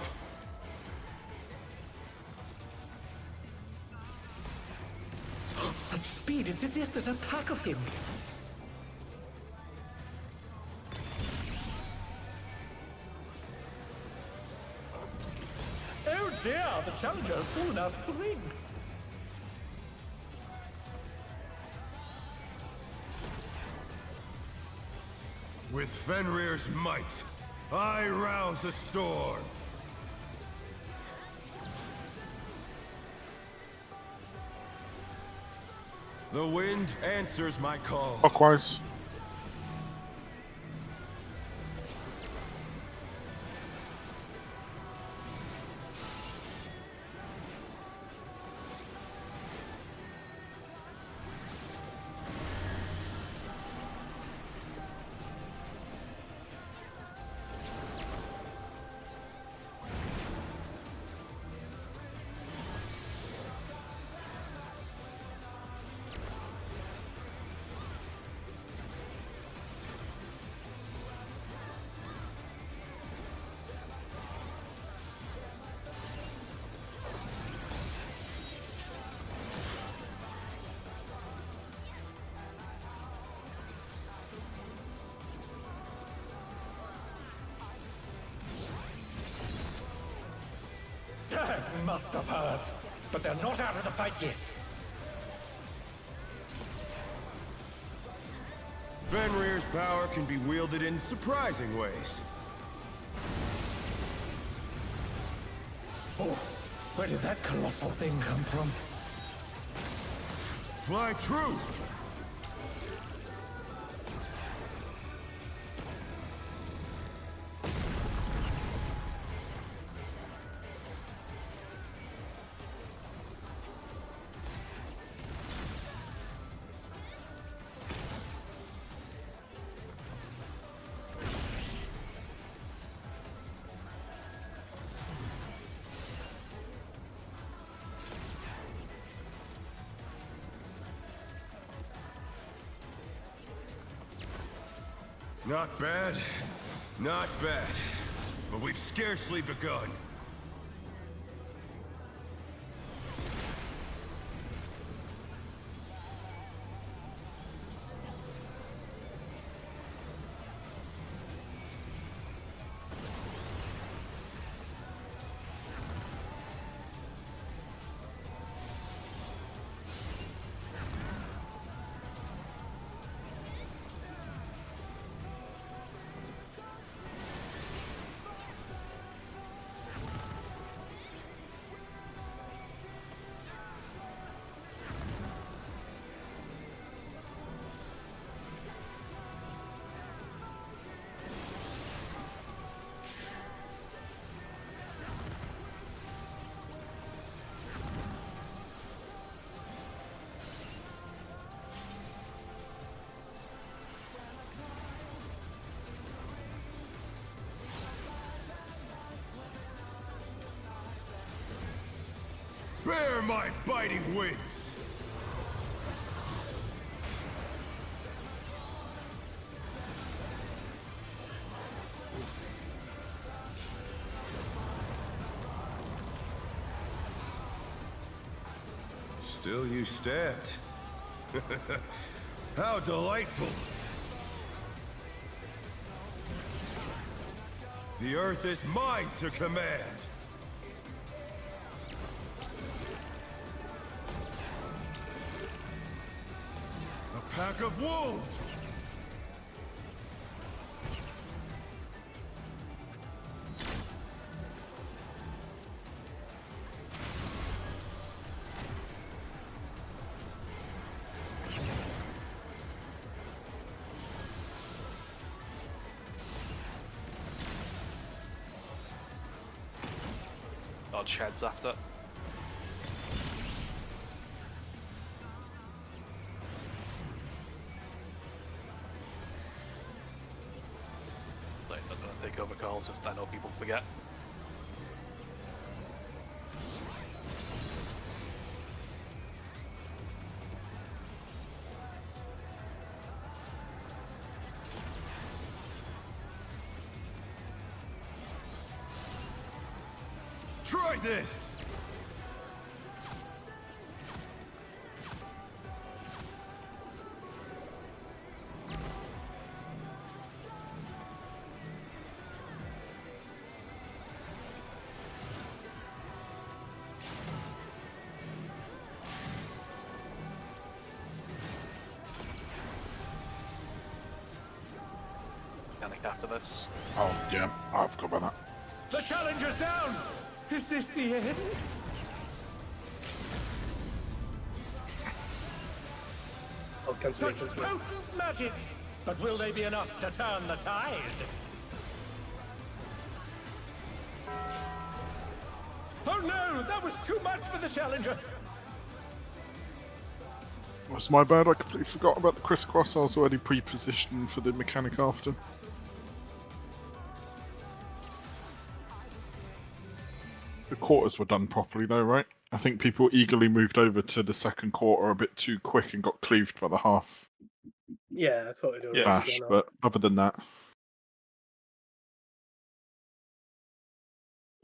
Such speed, it's as if there's a pack of him. Oh dear, the challenger has fallen out of the ring. With Fenrir's might, I rouse a storm. The wind answers my call. Clockwise. That must have hurt. But they're not out of the fight yet. Fenrir's power can be wielded in surprising ways. Oh, where did that colossal thing come from? Fly true! Not bad, not bad. But we've scarcely begun. Bear my biting wings! Still you stand. How delightful! The Earth is mine to command! A pack of wolves! Odd sheds after. Like, I'm gonna take over calls, just I know people forget. Try this! Panic after this. Oh, yeah. I forgot about that. The challenger's down! Is this the end? Oh, Such cancellations. potent magics! But will they be enough to turn the tide? Oh no! That was too much for the challenger! It was my bad, I completely forgot about the crisscross. I was already pre-positioned for the mechanic after. The quarters were done properly though, right? I think people eagerly moved over to the second quarter a bit too quick and got cleaved by the half Yeah, I thought it would Yes. bash, but other than that,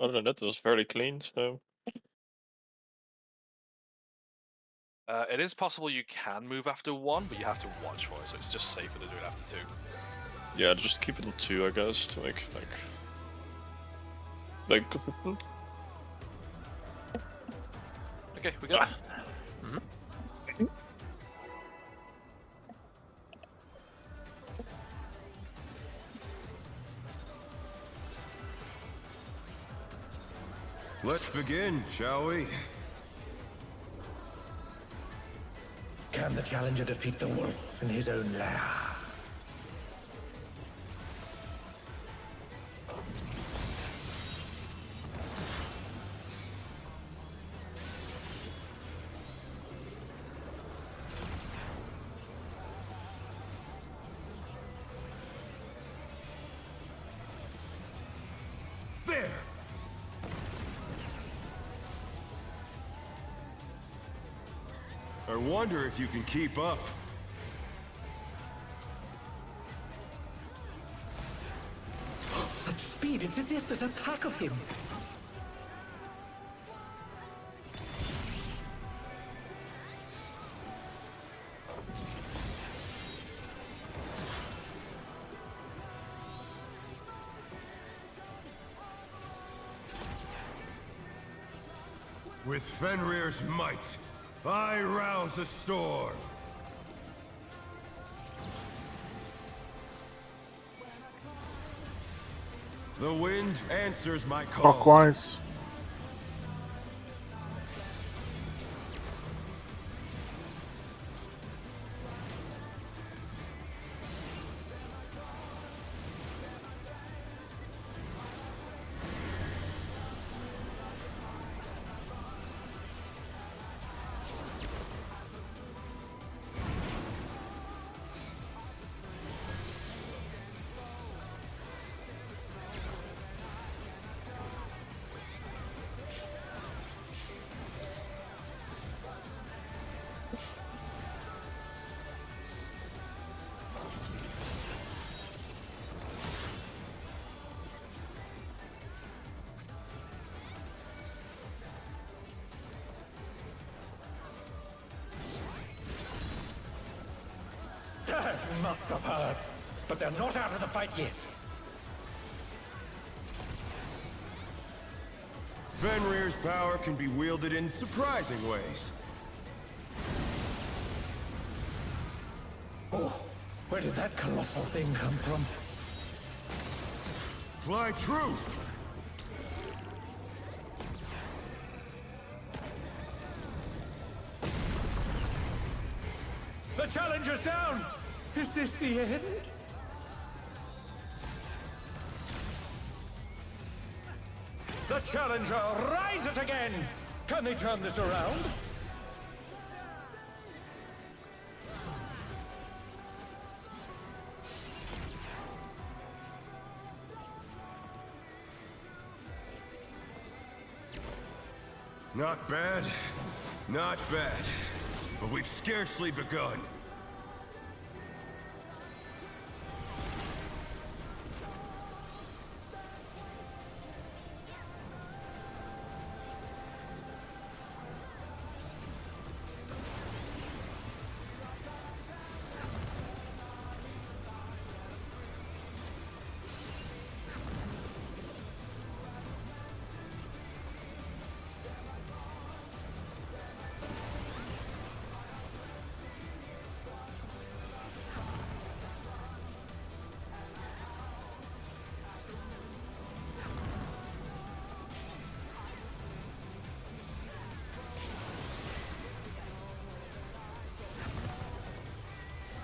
Other than that, it was fairly clean. So It is possible you can move after 1, but you have to watch for it, so it's just safer to do it after 2. yeah, just keep it on 2, I guess, to make like. Okay, we go. Let's begin, shall we? Can the challenger defeat the wolf in his own lair? There! I wonder if you can keep up. Such speed, it's as if there's a pack of him. With Fenrir's might, I rouse a storm. The wind answers my call. clockwise. That must have hurt. But they're not out of the fight yet. Fenrir's power can be wielded in surprising ways. Oh, where did that colossal thing come from? Fly true! The challenger's down! Is this the end? The challenger rises again! Can they turn this around? Not bad, not bad. But we've scarcely begun.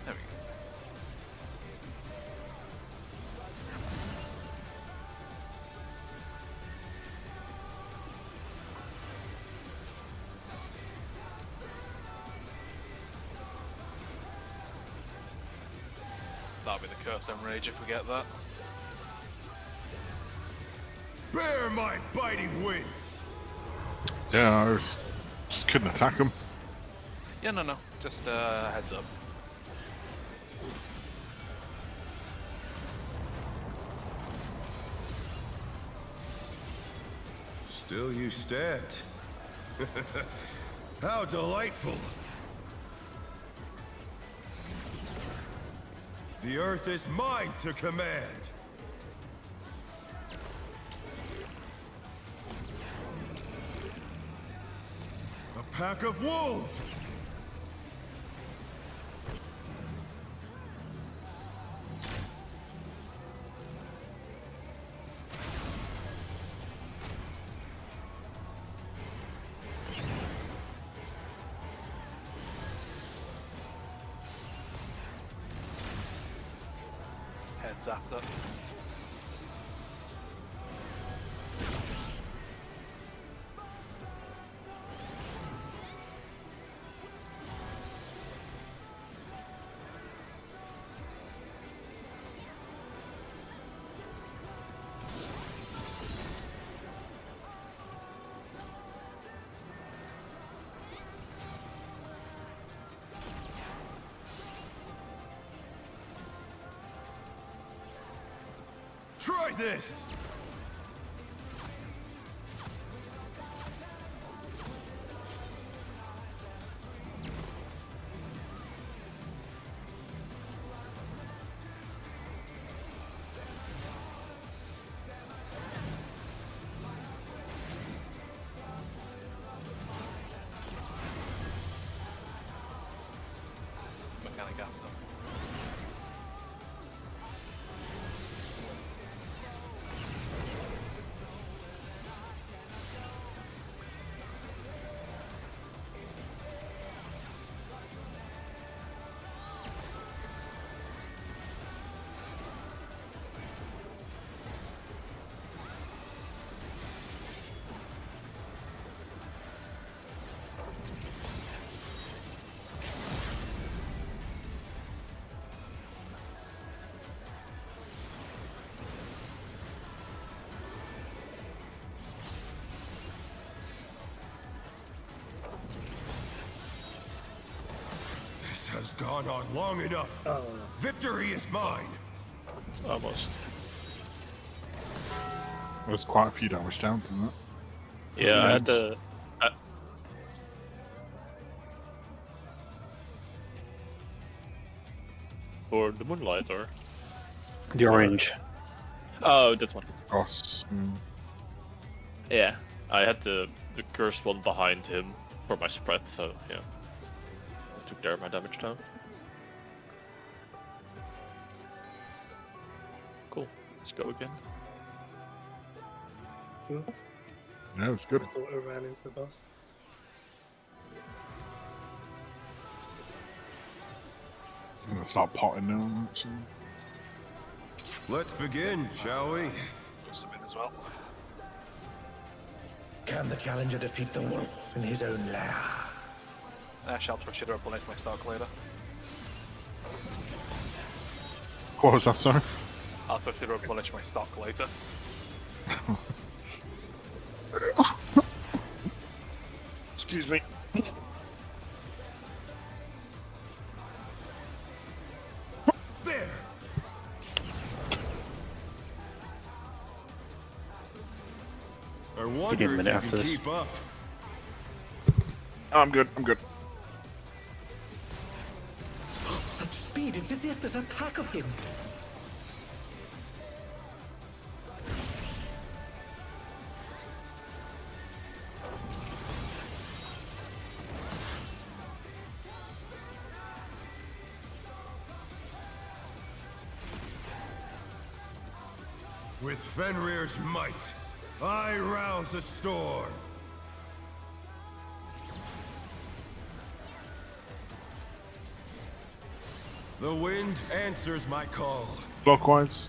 There we go. That'll be the curse enrage if we get that. Bear my biting wings! Yeah, I just couldn't attack him. Yeah, no. Just heads up. Still you stand. How delightful! The earth is mine to command! A pack of wolves! Heads after. Try this! Mechanic after. This has gone on long enough. Victory is mine. Almost. There's quite a few damage downs in that. Yeah, I had the. for the Moonlight, or? The orange. Oh, that one. Cross. Yeah, I had the cursed one behind him for my spread, so yeah. I took there my damage down. Cool, let's go again. Yeah, it was good. I thought I ran into the boss. I'm gonna start potting now, actually. Let's begin, shall we? Put some in as well. Can the challenger defeat the wolf in his own lair? I shall consider replenish my stock later. What was that, sorry? I'll consider replenish my stock later. Excuse me. There! I wonder minute if you after can this. keep up. I'm good, I'm good. Such speed, it's as if there's a pack of him. With Fenrir's might, I rouse a storm. The wind answers my call. Clockwise.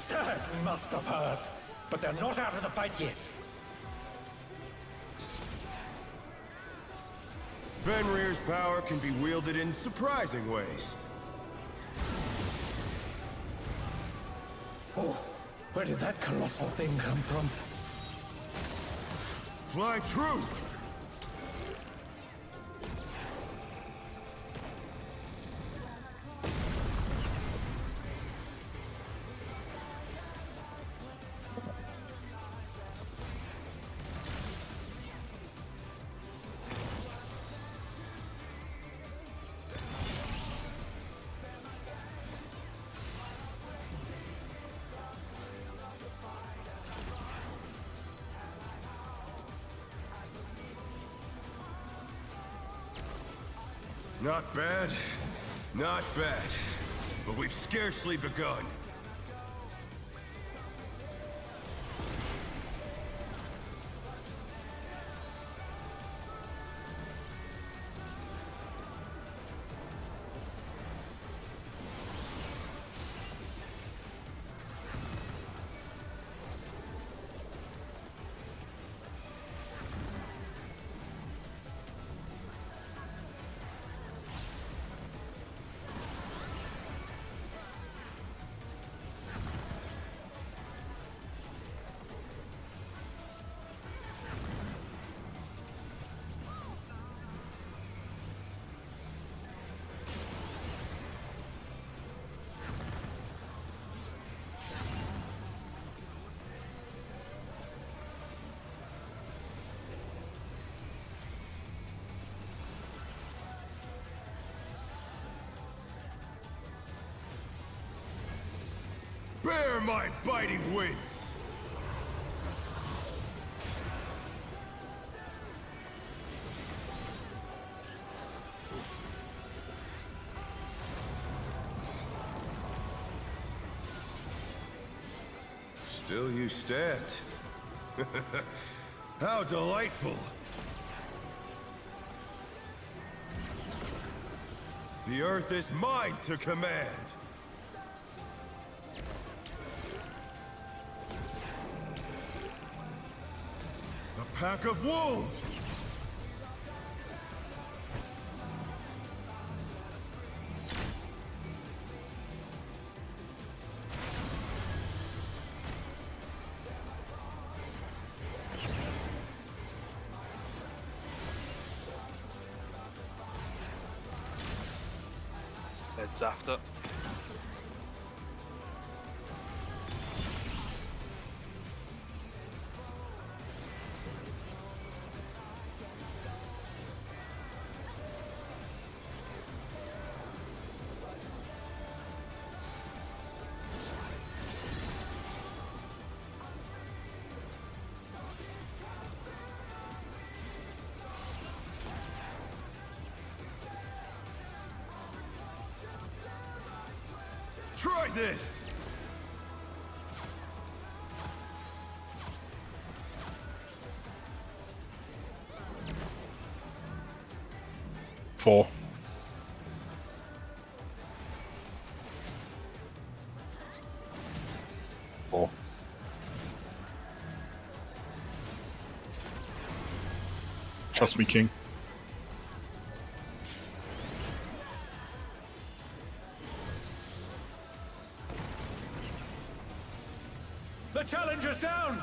That must have hurt. But they're not out of the fight yet. Fenrir's power can be wielded in surprising ways. Oh, where did that colossal thing come from? Fly true! Not bad, not bad. But we've scarcely begun. Bear my biting wings! Still you stand. How delightful! The earth is mine to command. A pack of wolves! Heads after. Try this! Four. Four. Trust me, King. The challenger's down!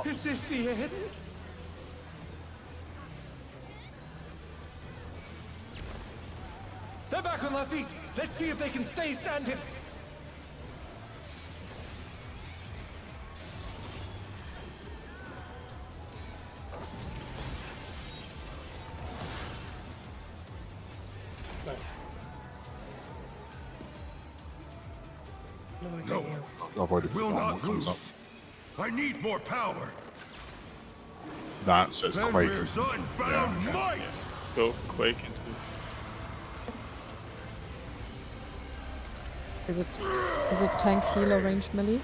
Is this the end? They're back on their feet! Let's see if they can stay standing! Nice. No, Avoided will the not what comes up. lose. I need more power. That says Quake. Fenrir's unbound might! Go Quake into. Is it tank healer range melee?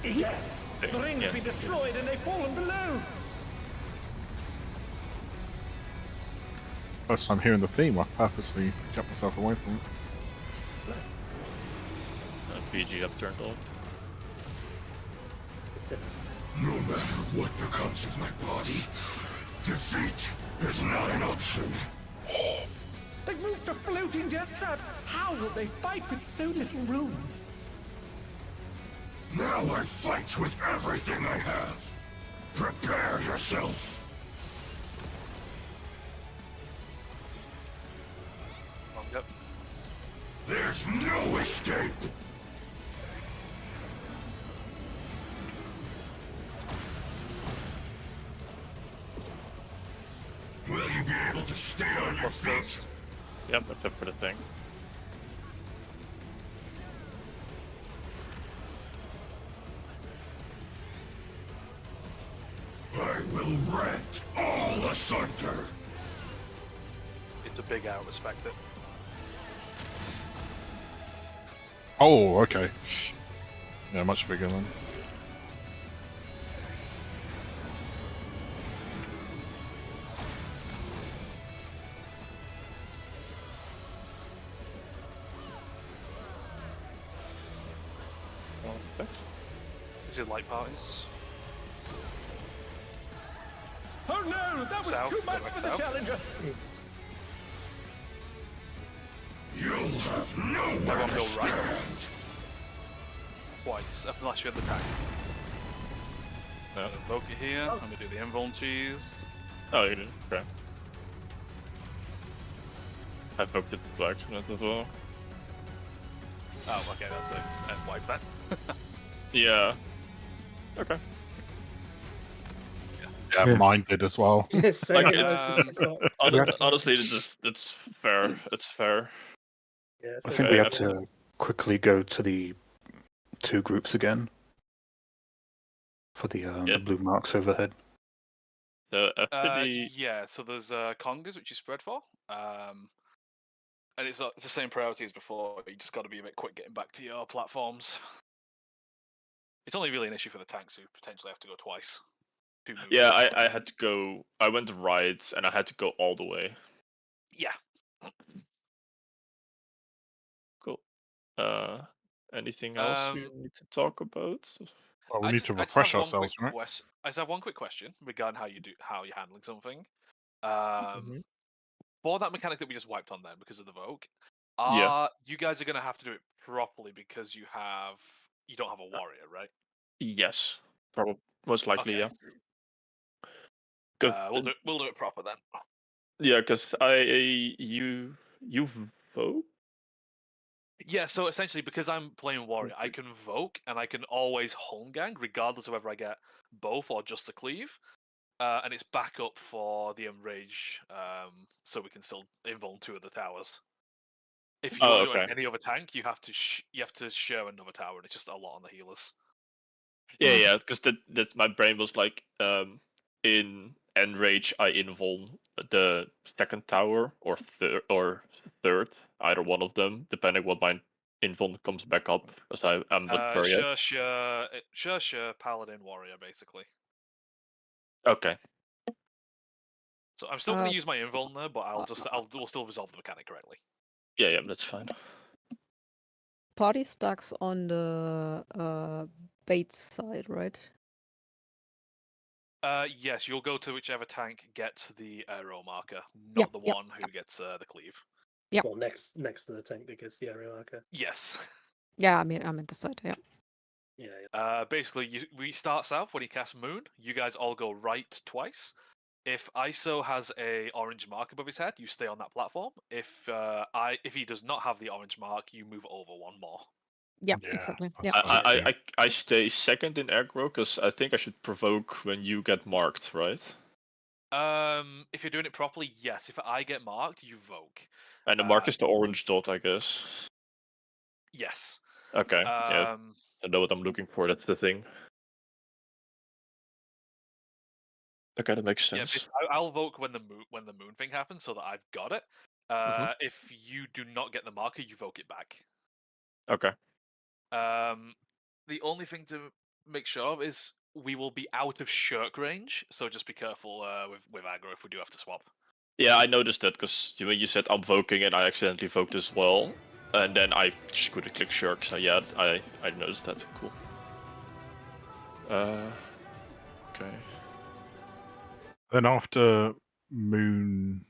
Yes! The ring's been destroyed and they've fallen below! First time hearing the theme, I purposely kept myself away from it. PG up turned on. No matter what becomes of my body, defeat is not an option. They've moved to floating death traps! How will they fight with so little room? Now I fight with everything I have. Prepare yourself. Yep. There's no escape. Will you be able to stay on your feet? Yep, except for the thing. I will rent all asunder. It's a big out, respect it. Oh, okay. Yeah, much bigger than. Is it light parties? Oh no! That was South, too much direct for the south. challenger! You'll have nowhere Everyone to go right. stand. Twice, unless you're at the tank. Invoke it here, I'm gonna do the invuln cheese. Oh, you did. Okay. I poked it to accident as well. Oh, okay, that's a wipe then. Yeah. Okay. Yeah, mine did as well. Same, Like, I was just like, oh, Honestly, it's fair. It's fair. yeah, I so think we Okay. had to quickly go to the two groups again for the blue marks overhead. The FRUitti. Yeah, so there's Congas, which you spread for. And it's the same priority as before. You just got to be a bit quick getting back to your platforms. It's only really an issue for the tanks who potentially have to go twice. Yeah, I had to go. I went right, and I had to go all the way. Yeah, Cool. Anything else we need to talk about? Well, we need to I just refresh have ourselves, right? I just have one quick question regarding how you're handling something. Mhm. For that mechanic that we just wiped on then because of the Vogue, Yeah. you guys are gonna have to do it properly because you don't have a warrior, right? Yes. Probably. Most likely, Okay. yeah. We'll do it proper then. Yeah, because you vote. Yeah, so essentially, because I'm playing warrior, I can Voke and I can always home gang, regardless of whether I get both or just the cleave. And it's backup for the enrage, so we can still invuln 2 of the towers. If you want to do any other tank, you have to share another tower, and it's just a lot on the healers. Yeah, because that my brain was like, in enrage I invuln the second tower or third, either one of them, depending what my invuln comes back up, because I'm not there yet. Sure, paladin, warrior, basically. Okay. So I'm still going to use my invuln there, but we'll still resolve the mechanic correctly. Yeah, that's fine. Party stacks on the bait side, right? Yes, you'll go to whichever tank gets the arrow marker, not the one who gets the cleave. Yeah. Well, next to the tank that gets the arrow marker. Yes. Yeah, I mean, I'm at the side, yeah. Yeah. Basically, we start south when he casts Moon. You guys all go right twice. If ISO has a orange mark above his head, you stay on that platform. If he does not have the orange mark, you move over one more. Yeah, exactly. Yeah. I stay second in aggro because I think I should provoke when you get marked, right? If you're doing it properly, yes. If I get marked, you Voke. And the mark is the orange dot, I guess. Yes. Okay. Yeah. I know what I'm looking for. That's the thing. Okay, that makes sense. Yeah, I'll Voke when the moon thing happens, so that I've got it. If you do not get the marker, you Voke it back. Okay. The only thing to make sure of is we will be out of shirk range, so just be careful with aggro if we do have to swap. Yeah, I noticed that because when you said I'm voking and I accidentally voked as well, and then I just couldn't click shirk. So yeah, I noticed that. Cool. Okay. Then after Moon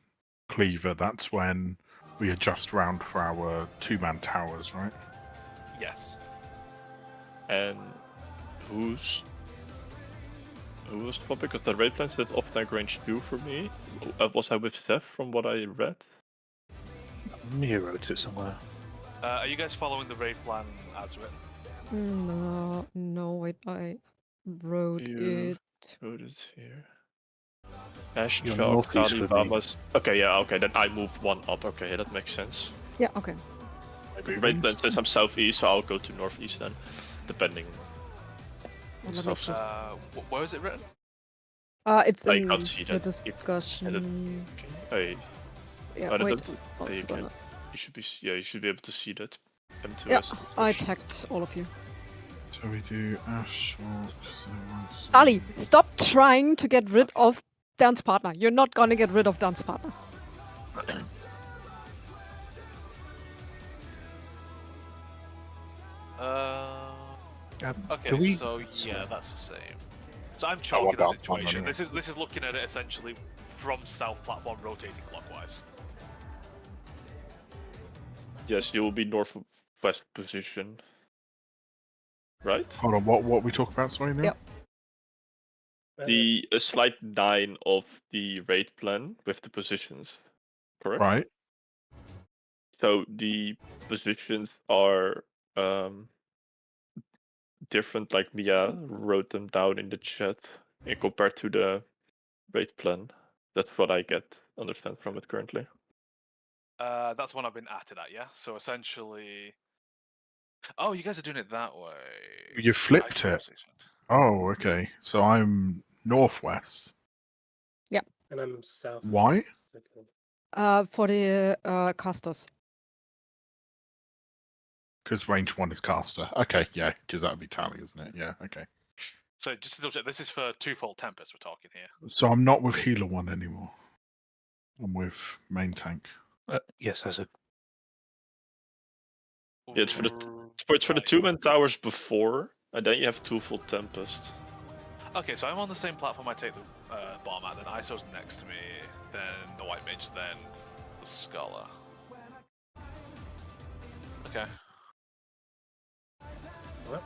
Cleaver, that's when we adjust round for our 2-man towers, right? Yes. And who was swapping? Because the raid plan said off-tank range 2 for me. Was I with Seth from what I read? You wrote it somewhere. Are you guys following the raid plan as written? No, wait, I wrote it. Wrote it here. Ash, You're Chalk, northeast of me. Kalibamas. Okay, yeah, okay, then I moved one up. Okay, that makes sense. Yeah, okay. Raid plan says I'm southeast, so I'll go to northeast then, depending. Where is it written? It's I in can't see the that. discussion. Hey. Yeah, wait. You should be able to see that. Yeah, I tagged all of you. So we do Ash, Ali, stop trying to get rid of Dan's partner. You're not gonna get rid of Dan's partner. Okay, so yeah, that's the same. So I'm chalking the situation. This is looking at it essentially from south platform rotating clockwise. Yes, you will be northwest position. Right? Hold on, what we talk about, sorry, now? Yep. The slide 9 of the raid plan with the positions, correct? Right. So the positions are different, like Mia wrote them down in the chat, compared to the raid plan. That's what I understand from it currently. That's one I've been at it at, yeah? So essentially... Oh, you guys are doing it that way. You flipped it. Oh, okay. So I'm northwest. Yeah. And I'm south. Why? For the casters. Because range 1 is caster. Okay, yeah, because that would be tally, isn't it? Yeah, okay. So just to double check, this is for twofold Tempest we're talking here. So I'm not with healer 1 anymore. I'm with main tank. Yes, Azu. Yeah, it's for the 2-man towers before, and then you have 2 full Tempest. Okay, so I'm on the same platform. I take the bomb at, then ISO's next to me, then the White Mage, then the Scholar. Okay. What?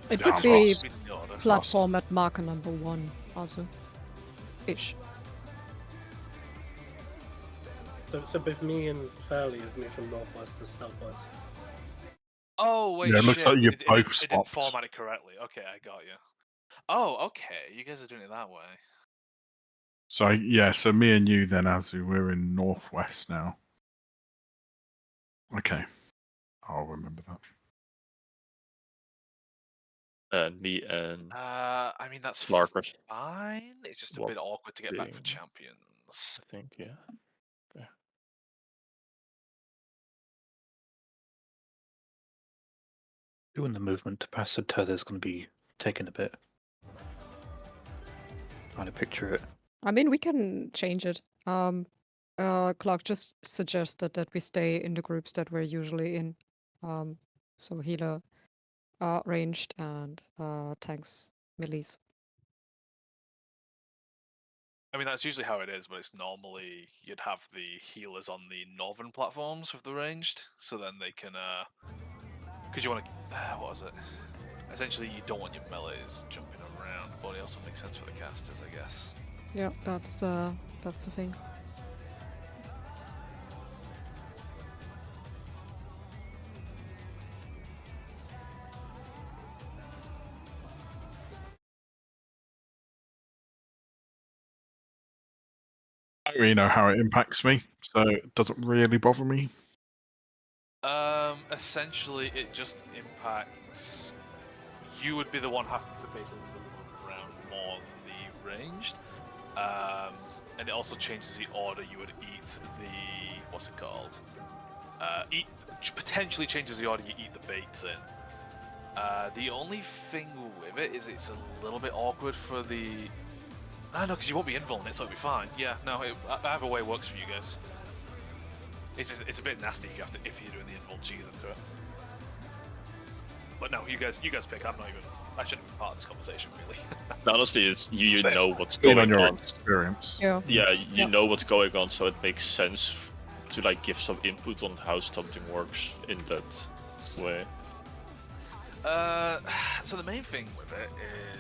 It Yeah, would I'm be Speed in the order. platform at marker number 1, also. Ish. So both me and Fairley have moved from northwest to southwest. Oh wait, Yeah, it shit! looks like you both it didn't swapped. format it correctly. Okay, I got you. Oh, okay. You guys are doing it that way. So yeah, so me and you then, Azu, we're in northwest now. Okay, I'll remember that. And me and I mean that's Larkers, fine. It's just a What bit awkward to get back for being- champions. I think, yeah. Okay. Doing the movement to pass the tether is going to be taking a bit. Trying to picture it. I mean, we can change it. Clark just suggested that we stay in the groups that we're usually in. So healer, ranged, and tanks, melees. I mean, that's usually how it is, but it's normally you'd have the healers on the northern platforms with the ranged, so then they can, because you want to, what is it? Essentially, you don't want your melees jumping around, but it also makes sense for the casters, I guess. Yeah, that's the thing. I don't really know how it impacts me, so it doesn't really bother me. Essentially, it just impacts. You would be the one having to basically move around more than the ranged, and it also changes the order you would eat the what's it called? Potentially changes the order you eat the baits in. The only thing with it is it's a little bit awkward for the. No, because you won't be invuln it, so it'll be fine. Yeah, no, either way works for you guys. It's a bit nasty if you're doing the invuln cheese into it. But no, you guys pick. I'm not even. I shouldn't be part of this conversation, really. Honestly, it's you So know what's Based going on your on. experience. Yeah. Yeah, you know what's going on, so it makes sense to like give some input on how something works in that way. So the main thing with it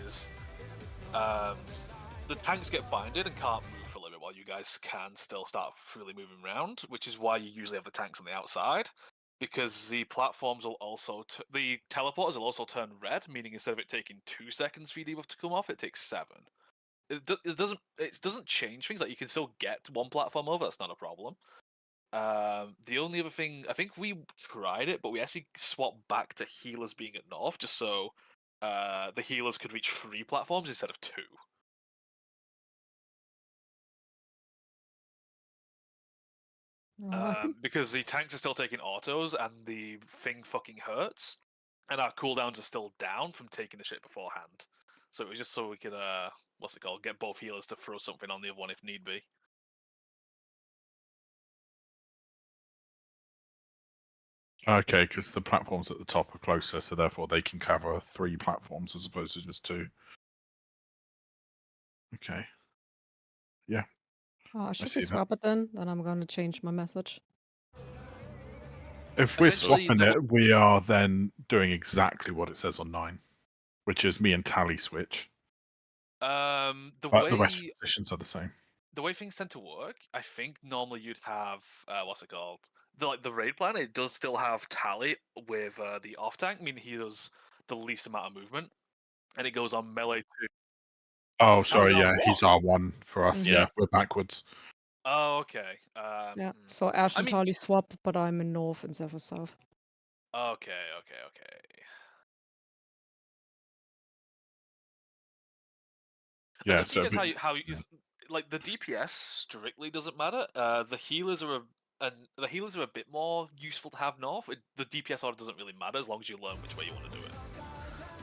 is, the tanks get binded and can't move for a little bit, while you guys can still start freely moving around, which is why you usually have the tanks on the outside, because the platforms will also the teleporters will also turn red, meaning instead of it taking 2 seconds for your debuff to come off, it takes 7. It doesn't change things. Like you can still get one platform over. That's not a problem. The only other thing, I think we tried it, but we actually swapped back to healers being at north, just so the healers could reach 3 platforms instead of 2. Because the tanks are still taking autos and the thing fucking hurts, and our cooldowns are still down from taking the shit beforehand. So it was just so we could, what's it called, get both healers to throw something on the other one if need be. Okay, because the platforms at the top are closer, so therefore they can cover 3 platforms as opposed to just 2. Okay. Yeah. I should see be that. swap it then I'm going to change my message. If we're Essentially, swapping it, we are then doing exactly what it says on 9, which is me and Tally switch. The But the rest of way the positions are the same. the way things tend to work, I think normally you'd have what's it called? The raid plan. It does still have Tally with the off tank, meaning he does the least amount of movement, and it goes on melee too. Oh, sorry, our yeah, he's R1 for us. Mhm. Yeah, we're backwards. Oh, okay. Yeah. So Ash I and mean- Tali swap, but I'm in north and Zephyr south. Okay. Yeah, It's up to you so guys how you like the DPS strictly doesn't matter. The healers are a bit more useful to have north. The DPS order doesn't really matter as long as you learn which way you want to do it.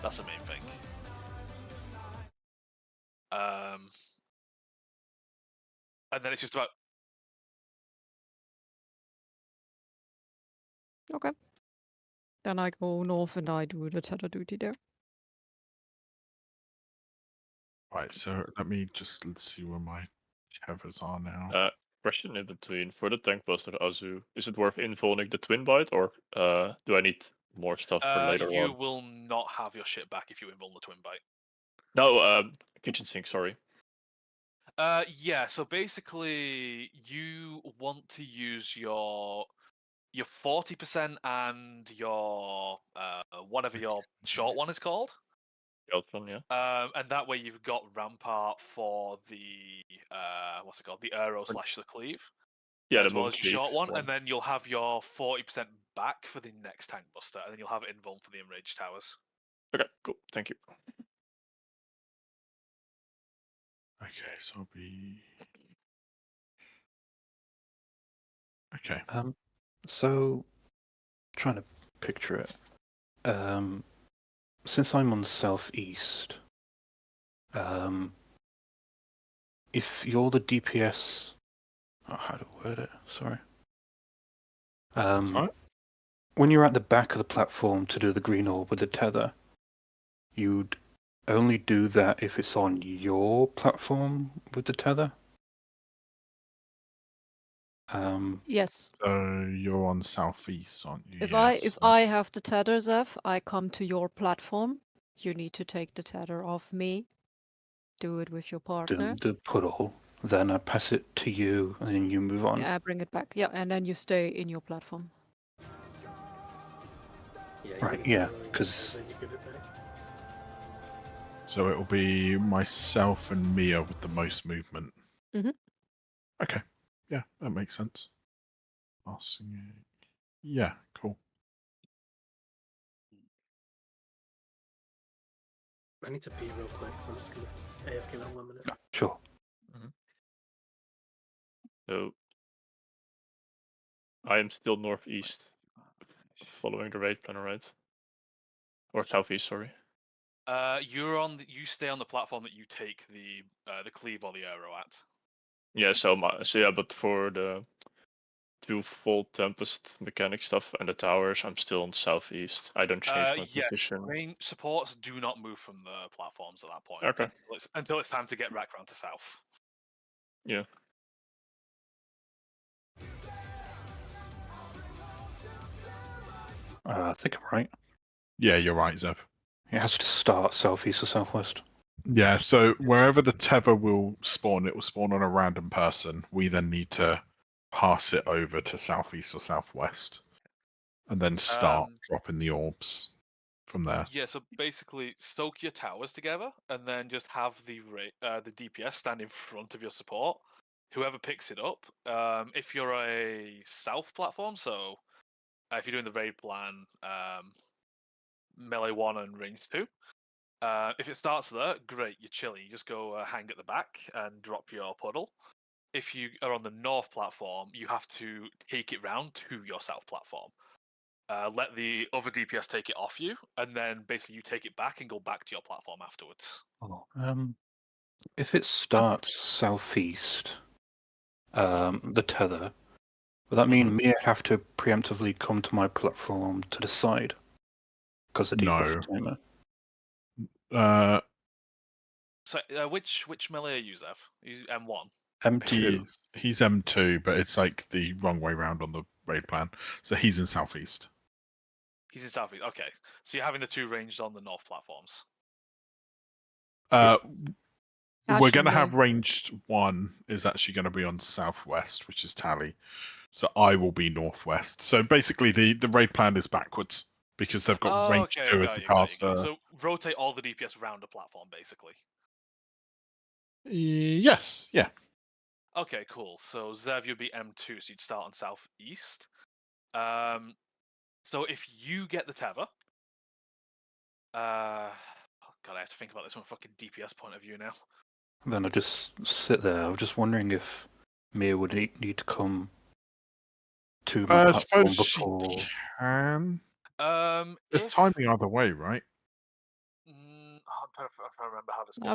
That's the main thing. And then it's just about Okay. Then I go north and I do the tether duty there. Right, so let's see where my tethers are now. Question in between for the tank buster Azu. Is it worth involing the twin bite, or do I need more stuff for later You on? will not have your shit back if you invul the twin bite. No, kitchen sink. Sorry. Yeah. So basically, you want to use your 40% and your whatever your short one is called. Elton, yeah. And that way you've got Rampart for the what's it called? The arrow / the cleave. Yeah, as the well moon as your cleave short one, one. and then you'll have your 40% back for the next tank buster, and then you'll have it invuln for the enraged towers. Okay, cool. Thank you. Okay, so I'll be. Okay. So trying to picture it. Since I'm on the southeast, if you're the DPS, how to word it? Sorry. When you're at the back of the platform to do the green orb with the tether, you'd only do that if it's on your platform with the tether. Yes. So you're on southeast, aren't you? If Yes. I have the tether, Zev, I come to your platform. You need to take the tether off me. Do it with your partner. The puddle. Then I pass it to you, and then you move on. Yeah, bring it back. Yeah, and then you stay in your platform. Right, yeah, because... So it will be myself and Mia with the most movement. Mm-hmm. Okay. Yeah, that makes sense. Yeah, cool. I need to pee real quick, so I'm just gonna AFK that 1 minute. Sure. So I am still northeast, following the raid planner, right? Or southeast, sorry. You stay on the platform that you take the cleave or the arrow at. Yeah, so yeah, but for the 2 full Tempest mechanic stuff and the towers, I'm still on southeast. I don't change my position. Main supports do not move from the platforms at that point. Okay. Until it's time to get back round to south. Yeah. I think I'm right. Yeah, you're right, Zev. It has to start southeast or southwest. Yeah, so wherever the tether will spawn, it will spawn on a random person. We then need to pass it over to southeast or southwest, and then start dropping the orbs from there. Yeah, so basically stoke your towers together, and then just have the DPS stand in front of your support. Whoever picks it up, if you're a south platform, so if you're doing the raid plan, melee 1 and range 2. If it starts there, great, you're chilling. You just go hang at the back and drop your puddle. If you are on the north platform, you have to take it round to your south platform. Let the other DPS take it off you, and then basically you take it back and go back to your platform afterwards. If it starts southeast, the tether, would that mean me have to preemptively come to my platform to the side? Because of debuff timer? So, which melee are you, Zev? You M1? M2. He's M2, but it's like the wrong way round on the raid plan. So he's in southeast. He's in southeast. Okay, so you're having the 2 ranged on the north platforms. We're going to have ranged 1 is actually going to be on southwest, which is Tally. So I will be northwest. So basically, the raid plan is backwards because they've got range 2 as the caster. So rotate all the DPS round the platform, basically. Yes, yeah. Okay, cool. So Zev, you'd be M2, so you'd start on southeast. So if you get the tether, God, I have to think about this from a fucking DPS point of view now. Then I just sit there. I was just wondering if Mia would need to come to my platform before. She can. There's If... timing either way, right? I'm trying to remember how this goes now.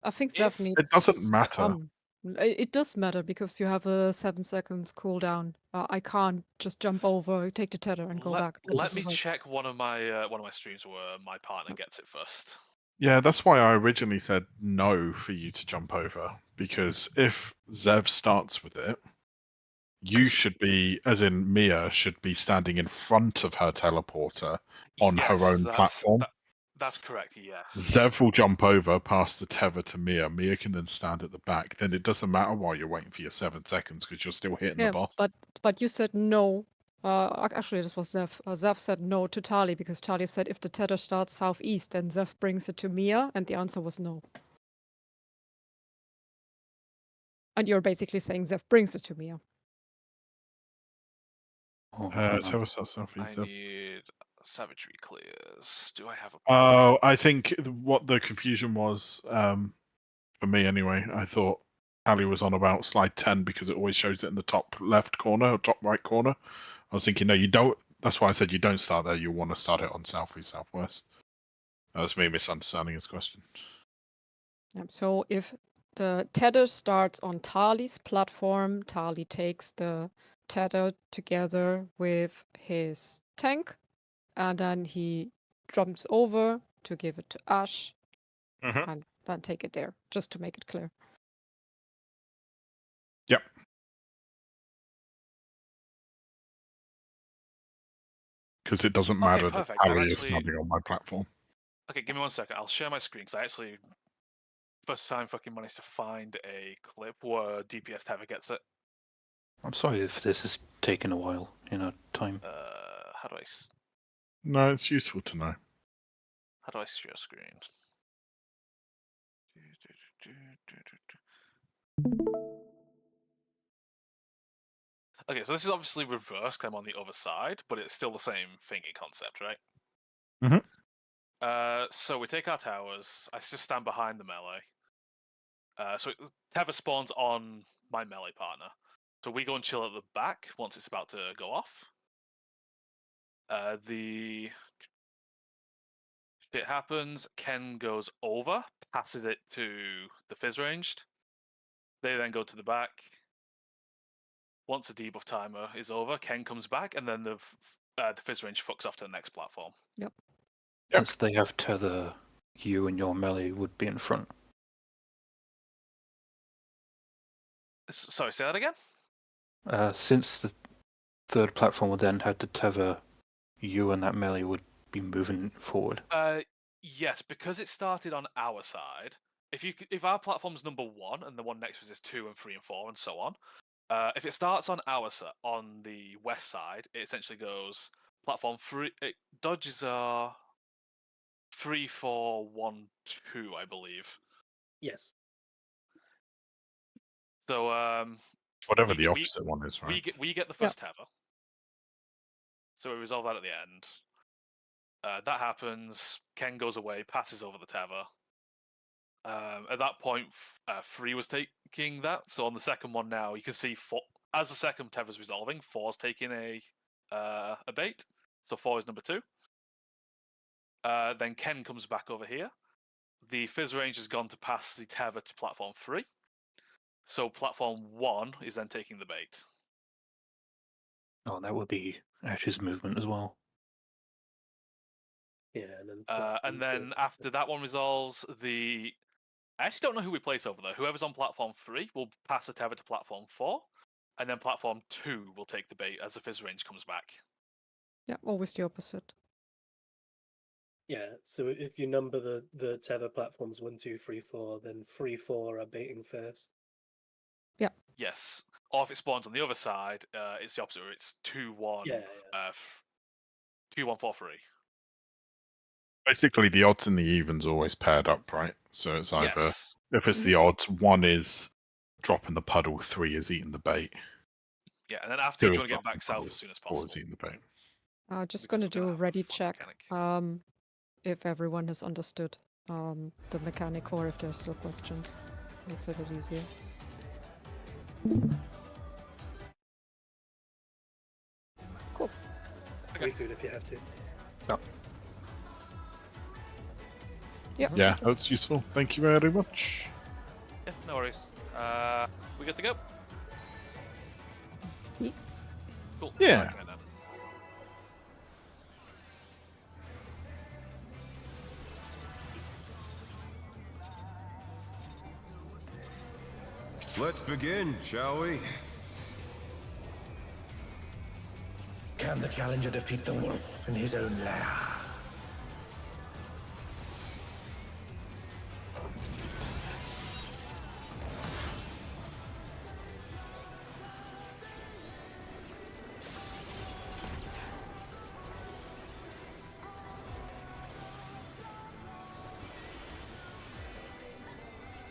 I think that needs. It doesn't matter. It does matter because you have a 7 seconds cooldown. I can't just jump over, take the tether, and go back. Let me check one of my streams where my partner gets it first. Yeah, that's why I originally said no for you to jump over, because if Zev starts with it, you should be, as in Mia, should be standing in front of her teleporter on her own platform. That's correct, yes. Zev will jump over past the tether to Mia. Mia can then stand at the back. Then it doesn't matter while you're waiting for your 7 seconds because you're still hitting the boss. But you said no. Actually, this was Zev. Zev said no to Tali because Tali said if the tether starts southeast, then Zev brings it to Mia, and the answer was no. And you're basically saying Zev brings it to Mia. Tether starts southeast. I need savagery clears. Do I have a... Oh, I think what the confusion was, for me anyway, I thought Tali was on about slide 10 because it always shows it in the top left corner or top right corner. I was thinking, no, you don't. That's why I said you don't start there. You want to start it on southeast, southwest. That was me misunderstanding his question. So if the tether starts on Tali's platform, Tali takes the tether together with his tank, and then he jumps over to give it to Ash, and then take it there, just to make it clear. Yep. Because it doesn't matter that Tali is standing on my platform. Okay, give me 1 second. I'll share my screen because I actually first time fucking managed to find a clip where DPS Tether gets it. I'm sorry if this is taking a while, time. How do I... No, it's useful to know. How do I share screen? Okay, so this is obviously reversed. I'm on the other side, but it's still the same thingy concept, right? So we take our towers. I just stand behind the melee. So Tether spawns on my melee partner. So we go and chill at the back once it's about to go off. The shit happens. Ken goes over, passes it to the Fizz ranged. They then go to the back. Once the debuff timer is over, Ken comes back, and then the Fizz range fucks off to the next platform. Yep. Since they have tether, you and your melee would be in front. Sorry, say that again? Since the third platform would then have to tether, you and that melee would be moving forward. Yes, because it started on our side. If our platform's number 1 and the one next to us is 2 and 3 and 4 and so on, if it starts on on the west side, it essentially goes platform 3. Dodges are 3, 4, 1, 2, I believe. Yes. So whatever the opposite one is, right? We get the first tether. So we resolve that at the end. That happens. Ken goes away, passes over the tether. At that point, FRUitti was taking that. So on the second one now, you can see as the second tether's resolving, 4's taking a bait. So 4 is number 2. Then Ken comes back over here. The Fizz range has gone to pass the tether to platform 3. So platform 1 is then taking the bait. Oh, that would be Ash's movement as well. Yeah, and then after that one resolves, I actually don't know who we place over there. Whoever's on platform 3 will pass the tether to platform 4, and then platform 2 will take the bait as the Fizz range comes back. Yeah, always the opposite. Yeah, so if you number the tether platforms 1, 2, 3, 4, then 3, 4 are baiting first. Yeah. Yes. Or if it spawns on the other side, it's the opposite. It's 2, 1, 2, 1, 4, 3. Basically, the odds and the evens always paired up, right? So it's either if it's the odds, 1 is dropping the puddle, 3 is eating the bait. Yeah, and then after you want to get back south as soon as possible. 4 is eating the bait. Just going to do a ready check. If everyone has understood the mechanic or if there's still questions. Makes it a bit easier. Cool. Refood if you have to. Yep. Yeah, that's useful. Thank you very much. Yeah, no worries. We good to go? Ye- Cool. Yeah. Second it then. Let's begin, shall we? Can the challenger defeat the wolf in his own lair?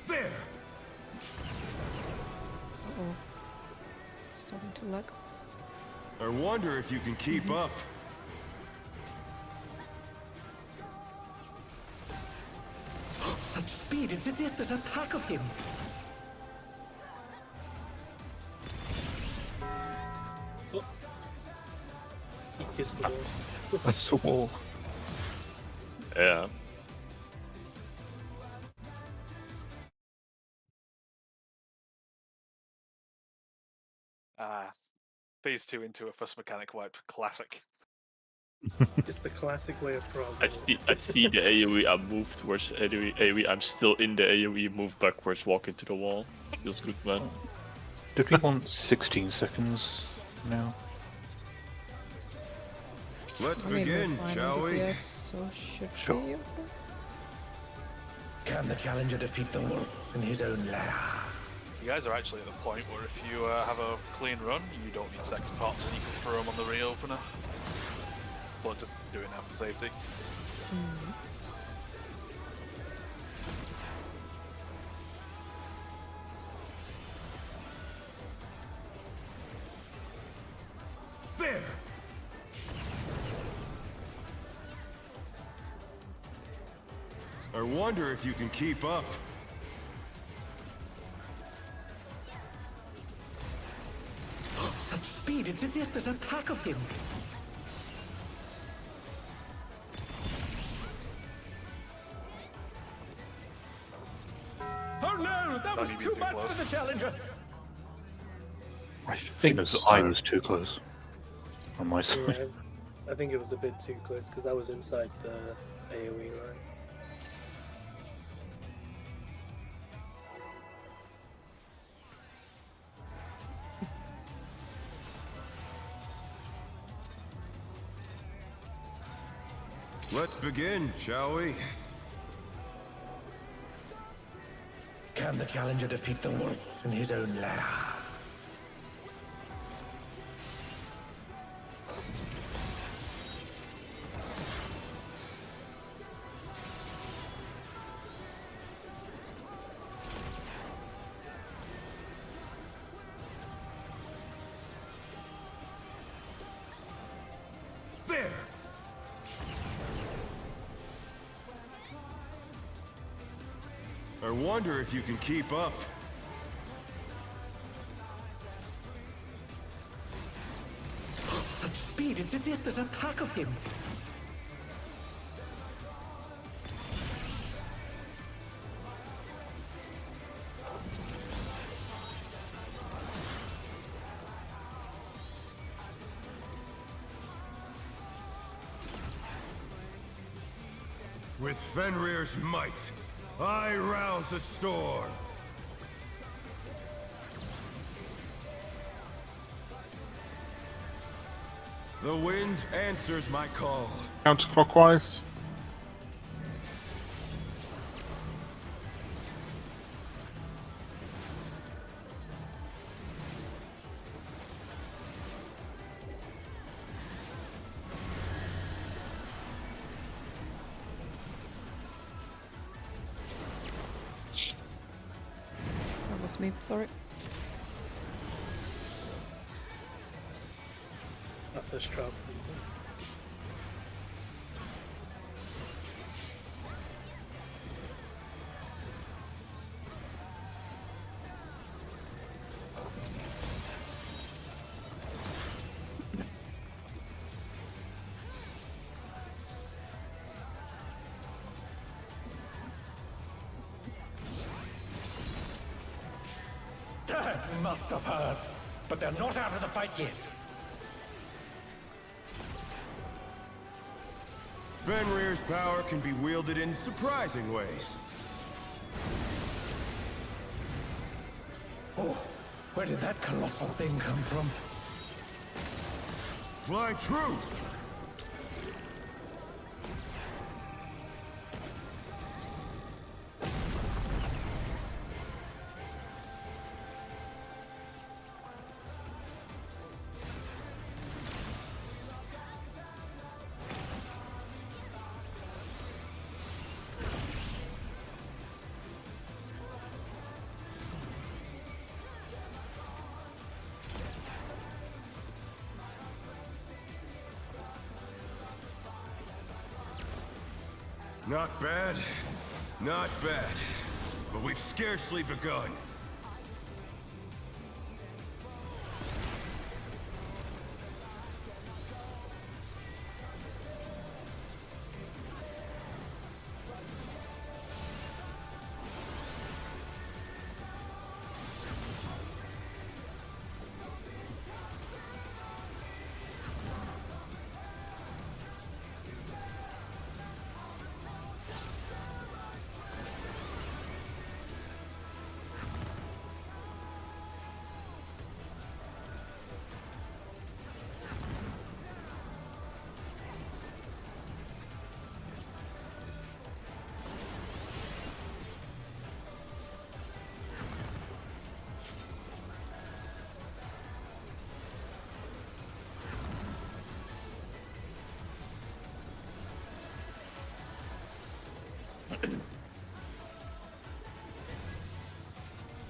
There! Uh-oh. Starting to lag. I wonder if you can keep up. Such speed, it's as if there's a pack of him. He kissed the wall. That's the wall. Yeah. Phase 2 into a first mechanic wipe. Classic. It's the classic way of I programming. see the AoE, I move towards the AoE, I'm still in the AoE, move backwards, walk into the wall. Feels good, man. Did we want 16 seconds now? Let's I mean, we're begin, fine shall on we? DPS, so should Sure. be okay. Can the challenger defeat the wolf in his own lair? You guys are actually at the point where if you have a clean run, you don't need second pots and you can throw them on the reopener. But just doing that for safety. There! I wonder if you can keep up. Such speed, it's as if there's a pack of him. Oh no, that was Sorry, too too much close. for the challenger. I think so. I was too close on my side. Yeah, I think it was a bit too close because I was inside the AoE line. Let's begin, shall we? Can the challenger defeat the wolf in his own lair? There! I wonder if you can keep up. Such speed, it's as if there's a pack of him. With Fenrir's might, I rouse a storm. The wind answers my call. Counterclockwise. That was me, sorry. That first drop. That must have hurt. But they're not out of the fight yet. Fenrir's power can be wielded in surprising ways. Oh, where did that colossal thing come from? Fly true! Not bad. Not bad. But we've scarcely begun.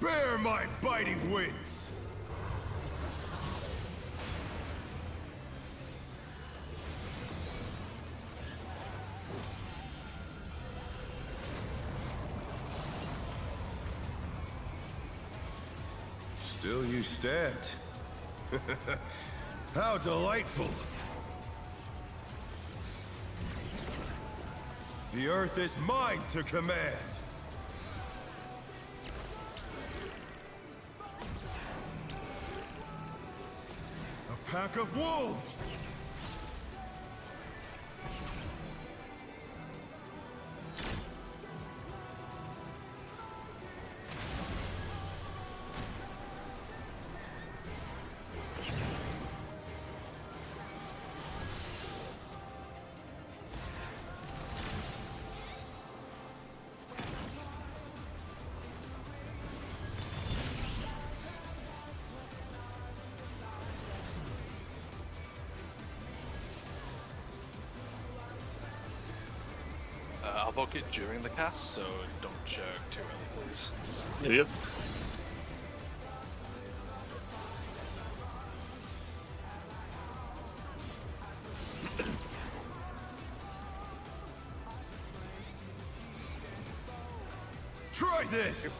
Bear my biting wings! Still you stand. How delightful! The Earth is mine to command! A pack of wolves! I'll book it during the cast, so don't jerk too early, please. Yep. Try this!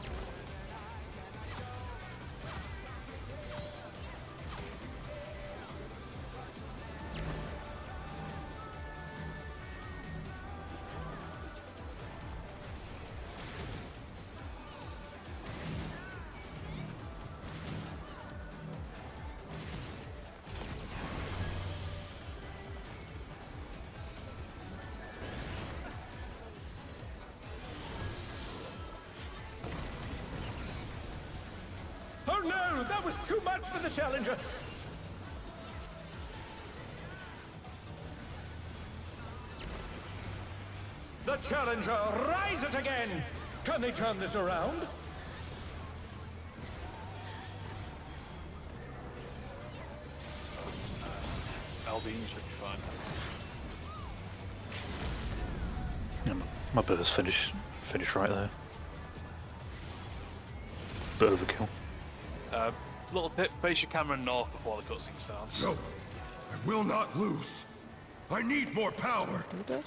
Oh no! That was too much for the Challenger! The Challenger rises again! Can they turn this around? Alvine should be fine. Yeah, my burst finish right there. Bit overkill. Little bit, face your camera north before the cutscene starts. No! I will not lose! I need more power! Do that?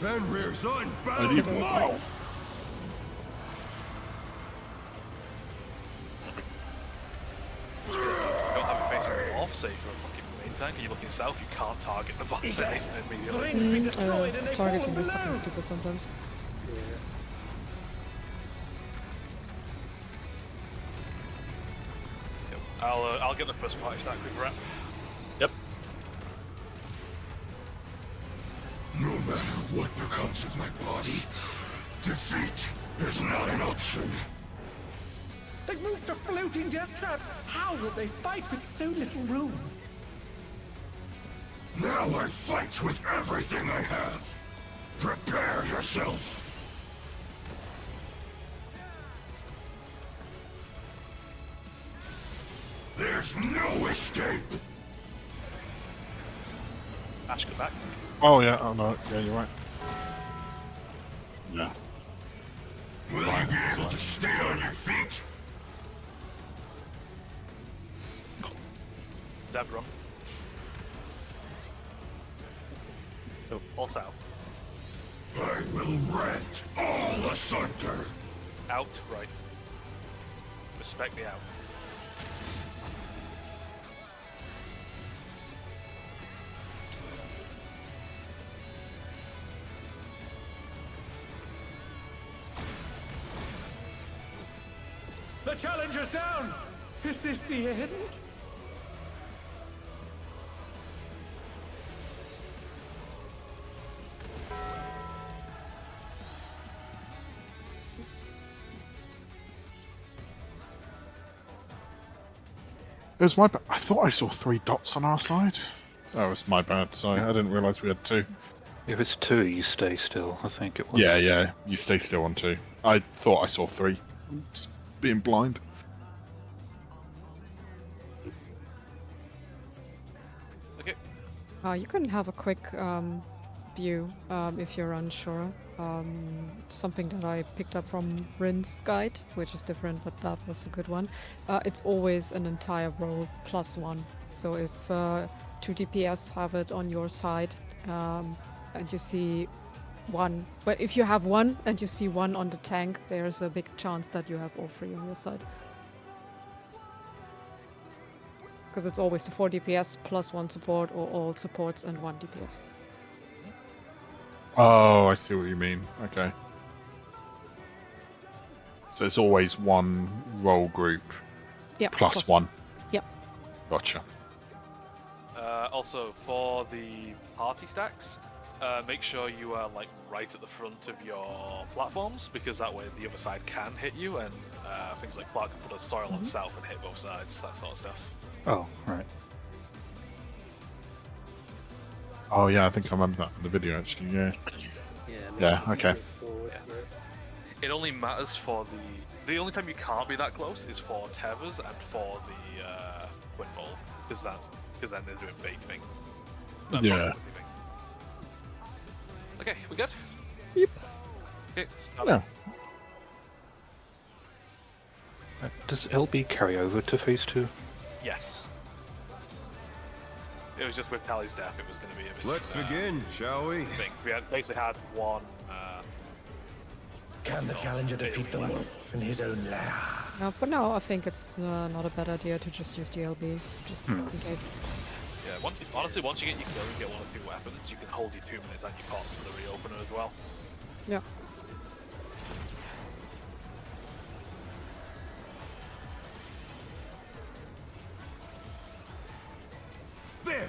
Fenrir's unbound need might! more power. You don't have it facing north, say for a fucking main tank, and you're looking south, you can't target the boss Exact. immediately. Rings be destroyed and they fall Targeting is below! fucking stupid sometimes. I'll get the first party stack with rep. Yep. No matter what becomes of my body, defeat is not an option. They've moved to floating death traps. How will they fight with so little room? Now I fight with everything I have. Prepare yourself. There's no escape. Ash, go back. Oh yeah, oh no, yeah, you're right. Yeah. Will you be able to stay on your feet? Dev, run. So, all south. I will rent all asunder. Out, right. Respect the out. The challenger's down! Is this the end? It was my bad. I thought I saw 3 dots on our side. That was my bad. Sorry, I didn't realise we had 2. If it's 2, you stay still. I think it was. Yeah, yeah. You stay still on 2. I thought I saw 3. Just being blind. Okay. You can have a quick view if you're unsure. Something that I picked up from Rin's guide, which is different, but that was a good one. It's always an entire row +1. So if 2 DPS have it on your side and you see 1, but if you have 1 and you see 1 on the tank, there's a big chance that you have all 3 on your side. Because it's always the 4 DPS +1 support, or all supports and 1 DPS. Oh, I see what you mean. Okay. So it's always 1 role group Yeah, plus 1. Yep. Gotcha. Also, for the party stacks, make sure you are like right at the front of your platforms, because that way the other side can hit you, and things like Clark can put a soil on south and hit both sides, that sort of stuff. Oh, right. Oh yeah, I think I remember that in the video actually. Yeah. Yeah. Okay. It only matters for the only time you can't be that close is for tethers and for the windfall, because then they're doing big things. Yeah. Okay, we good? Yep. Okay, start. Yeah. Does LB carry over to phase 2? Yes. It was just with Tally's death, it was going to be a bit. Let's begin, shall we? Thing. We had basically had one. Can the challenger defeat the wolf in his own lair? For now, I think it's not a bad idea to just use the LB, just in case. Yeah, honestly, once you get your kill and get 1 or 2 weapons, you can hold your 2 minutes and your pots for the reopener as well. Yeah. There!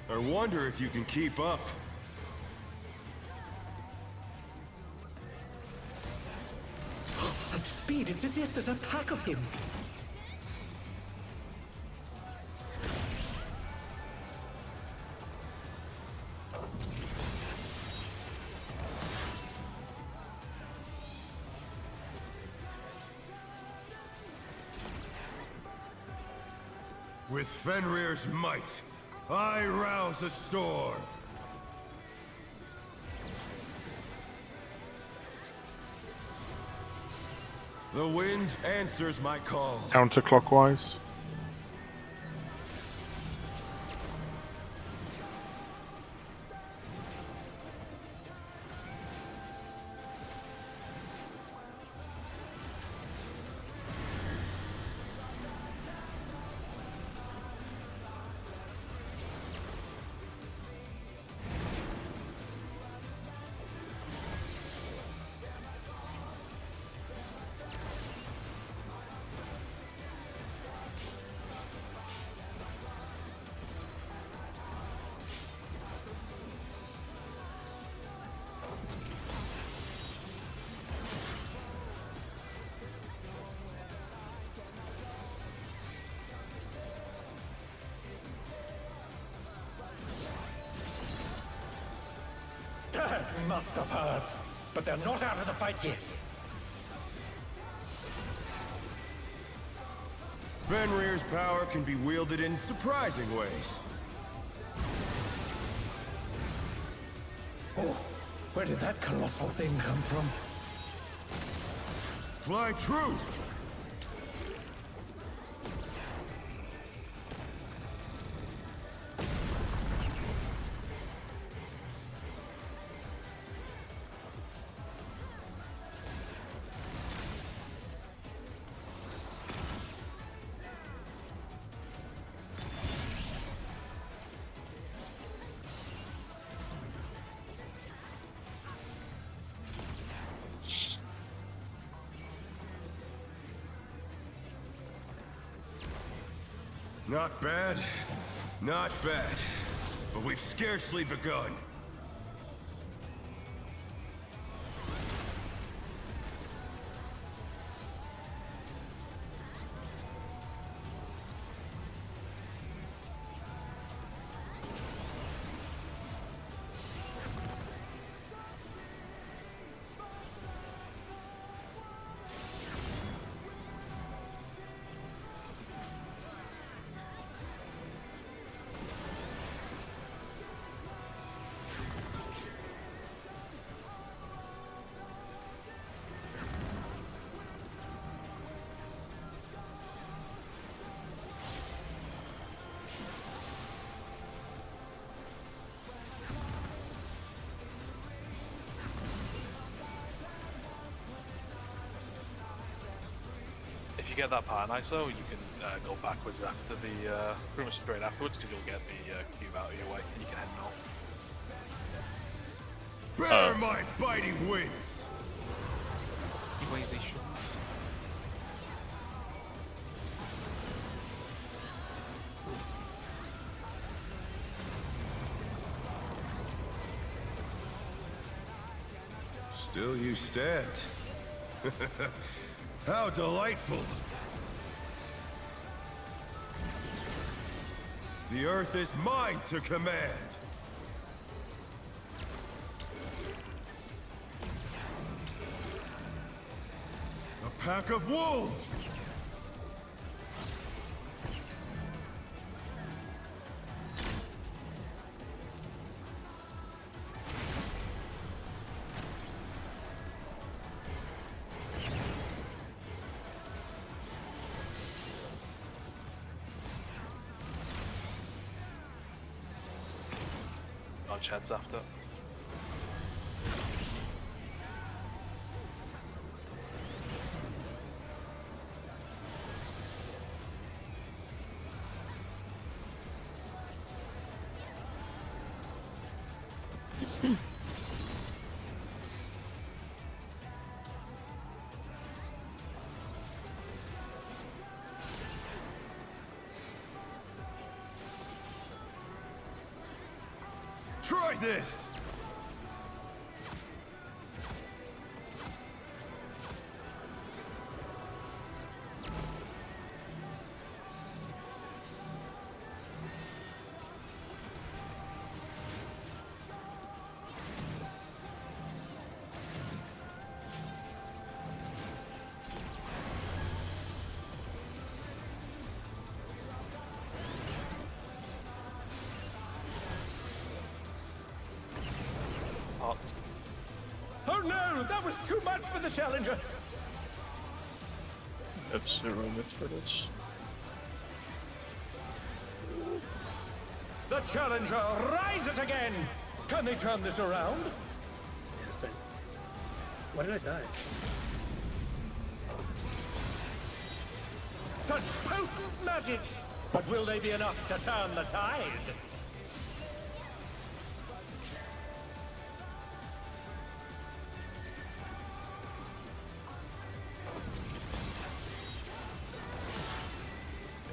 I wonder if you can keep up. Such speed, it's as if there's a pack of him. With Fenrir's might, I rouse a storm. The wind answers my call. Counterclockwise. That must have hurt. But they're not out of the fight yet. Fenrir's power can be wielded in surprising ways. Oh, where did that colossal thing come from? Fly true! Not bad, not bad, but we've scarcely begun. If you get that part in ISO, you can go backwards after the, pretty much straight afterwards, because you'll get the cube out of your way, and you can head north. Bear my biting wings! You lazy shits. Still you stand. How delightful! The Earth is mine to command! A pack of wolves! Dodge heads after. Try this! Oh no, that was too much for the Challenger! F-Zero mid for this. The Challenger rises again! Can they turn this around? Yes, why did I die? Such potent magics! But will they be enough to turn the tide?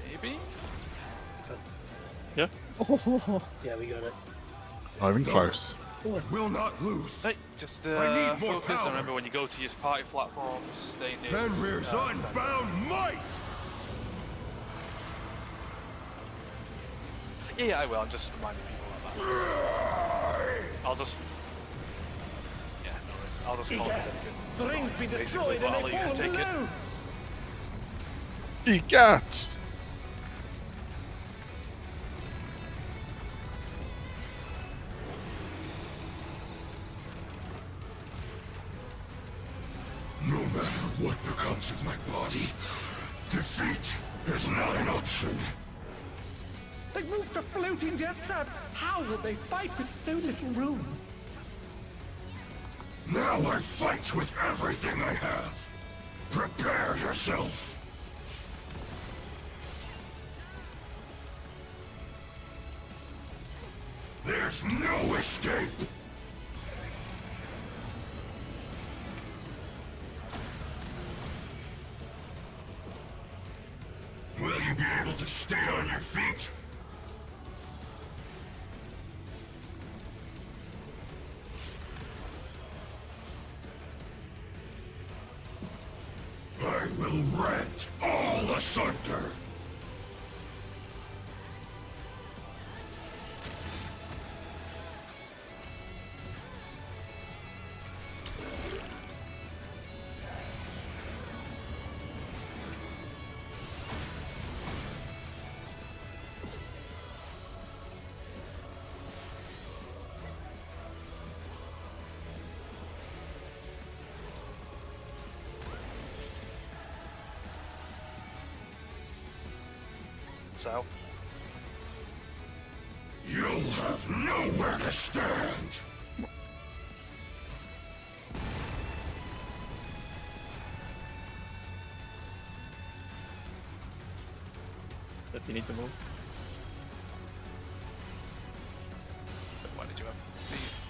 Maybe? Yeah. Oh, Yeah, we got it. Not even close. Will not lose! Hey, just I need more focus. power. And remember, when you go to your party platforms, stay near. Fenrir's unbound might! Yeah, I will. I'm just reminding people of that. I'll just I'll just call Yes! it. The ring's been Basically, destroyed but and I'll they've let you fallen take it. below! Egat! No matter what becomes of my body, defeat is not an option. They've moved to floating death traps! How will they fight with so little room? Now I fight with everything I have. Prepare yourself. There's no escape. Will you be able to stay on your feet? I will rend all asunder. So, You'll have nowhere to stand. That you need to move. why did you have these?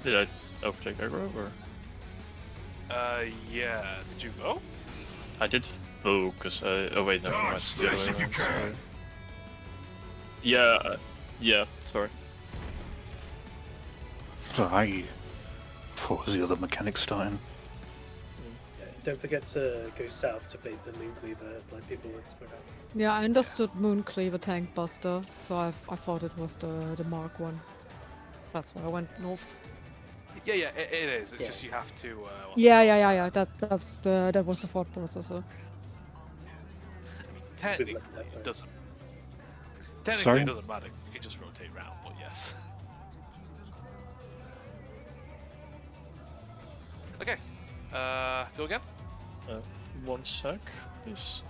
Did I overtake aggro or? Yeah. Did you go? I did. Oh, cause oh wait, never mind. Dodge It's the other this way if you around, can. sorry. Yeah, yeah. Sorry. So I thought was the other mechanic starting. Yeah, don't forget to go south to bait the Moon Cleaver, like people would spread out. Yeah, I understood Moon Cleaver Tank Buster, so I thought it was the Mark one. That's why I went north. Yeah, it is. It's Yeah. just you have to. Yeah. That was the thought processor. Technically, left that it there. doesn't. Technically, Sorry? it doesn't matter. You can just rotate round, but yes. Okay. Go again. 1 sec, please.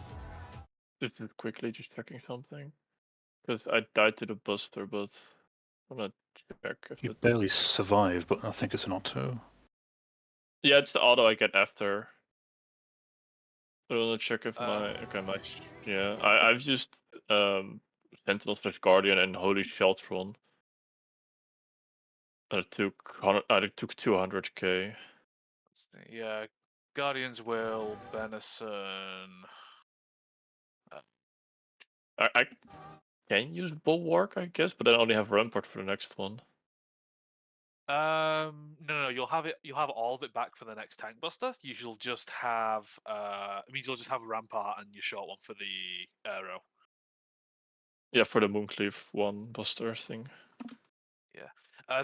This is quickly just checking something. Because I died to the buster, but I'm gonna check if You it... barely survived, but I think it's an auto. Yeah, it's the auto I get after. I wanna check if Uh. yeah, I've used Sentinel / Guardian and Holy Sheltron. I took 200k. Let's see. Yeah, Guardians will Benison. I can use Bulwark, I guess, but then I only have Rampart for the next one. No. You'll have it. You'll have all of it back for the next tank buster. You'll just have. It means you'll just have Rampart and your short one for the arrow. Yeah, for the Mooncleave one buster thing. Yeah.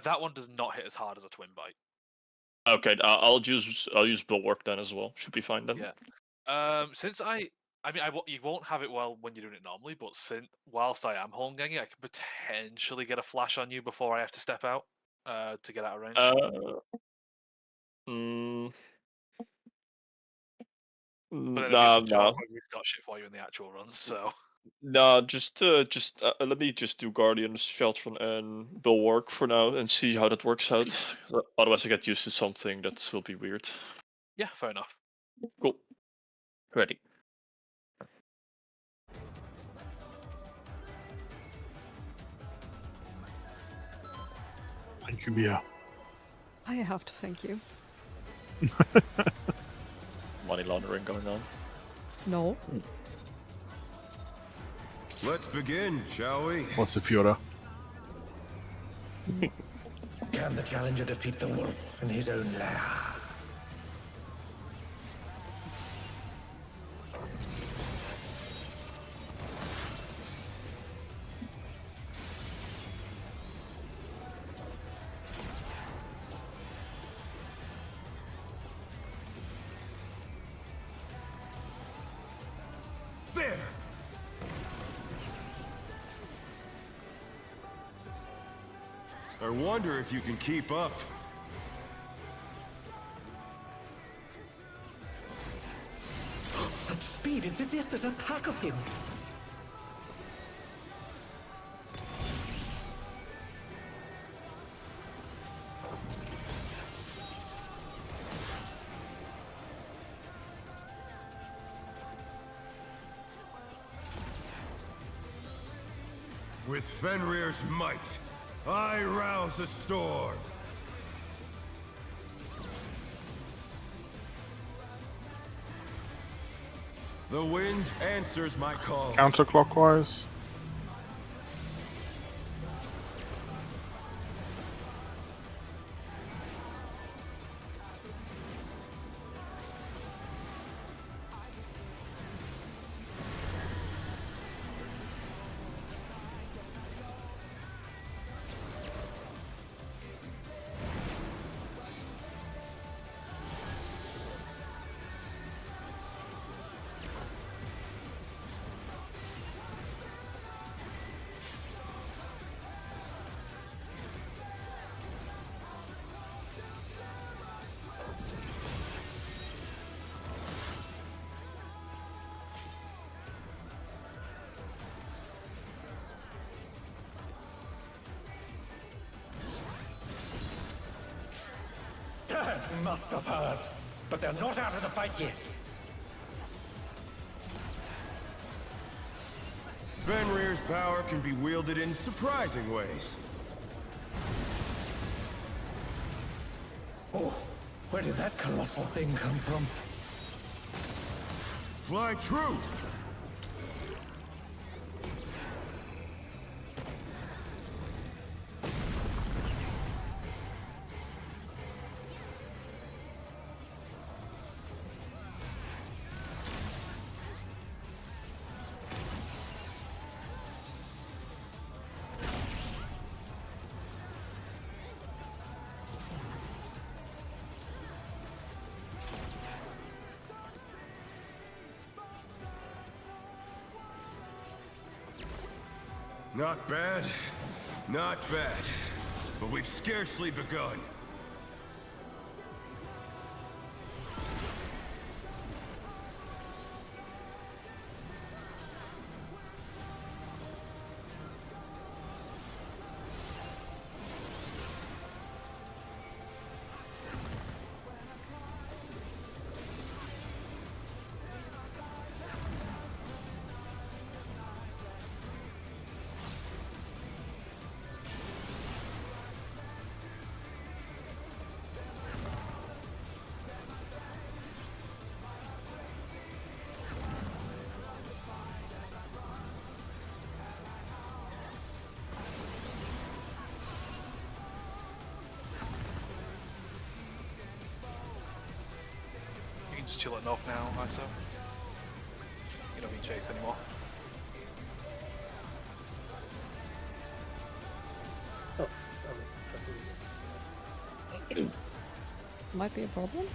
That one does not hit as hard as a twin bite. Okay, I'll use Bulwark then as well. Should be fine then. Yeah. Since you won't have it well when you're doing it normally, but whilst I am Holmganging, I can potentially get a flash on you before I have to step out to get out of range. But then it'll be No. we've got shit for you in the actual runs, so. No, just let me just do Guardians, Sheltron, and Bulwark for now and see how that works out. Otherwise, I get used to something that will be weird. Yeah, fair enough. Cool. Ready. Thank you, Mia. I have to thank you. Money laundering going on. No. Let's begin, shall we? What's the Fiora? Can the challenger defeat the wolf in his own lair? I wonder if you can keep up. Such speed, it's as if there's a pack of him. With Fenrir's might, I rouse a storm. The wind answers my call. Counterclockwise. Must have heard. But they're not out of the fight yet. Fenrir's power can be wielded in surprising ways. Oh, where did that colossal thing come from? Fly true! Not bad, not bad, but we've scarcely begun. You can just chill it off now, ISO. You're not being chased anymore. Oh, Might be a problem.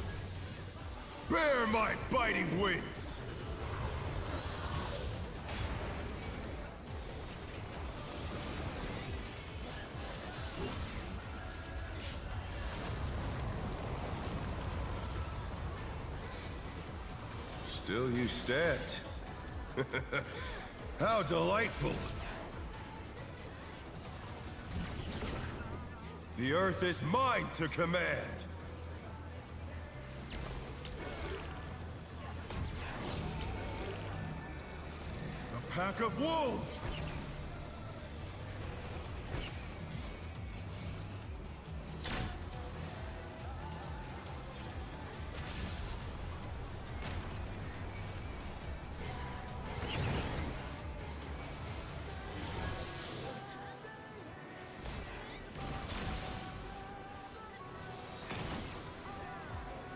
Bear my biting wings! Still you stand. How delightful! The earth is mine to command! A pack of wolves!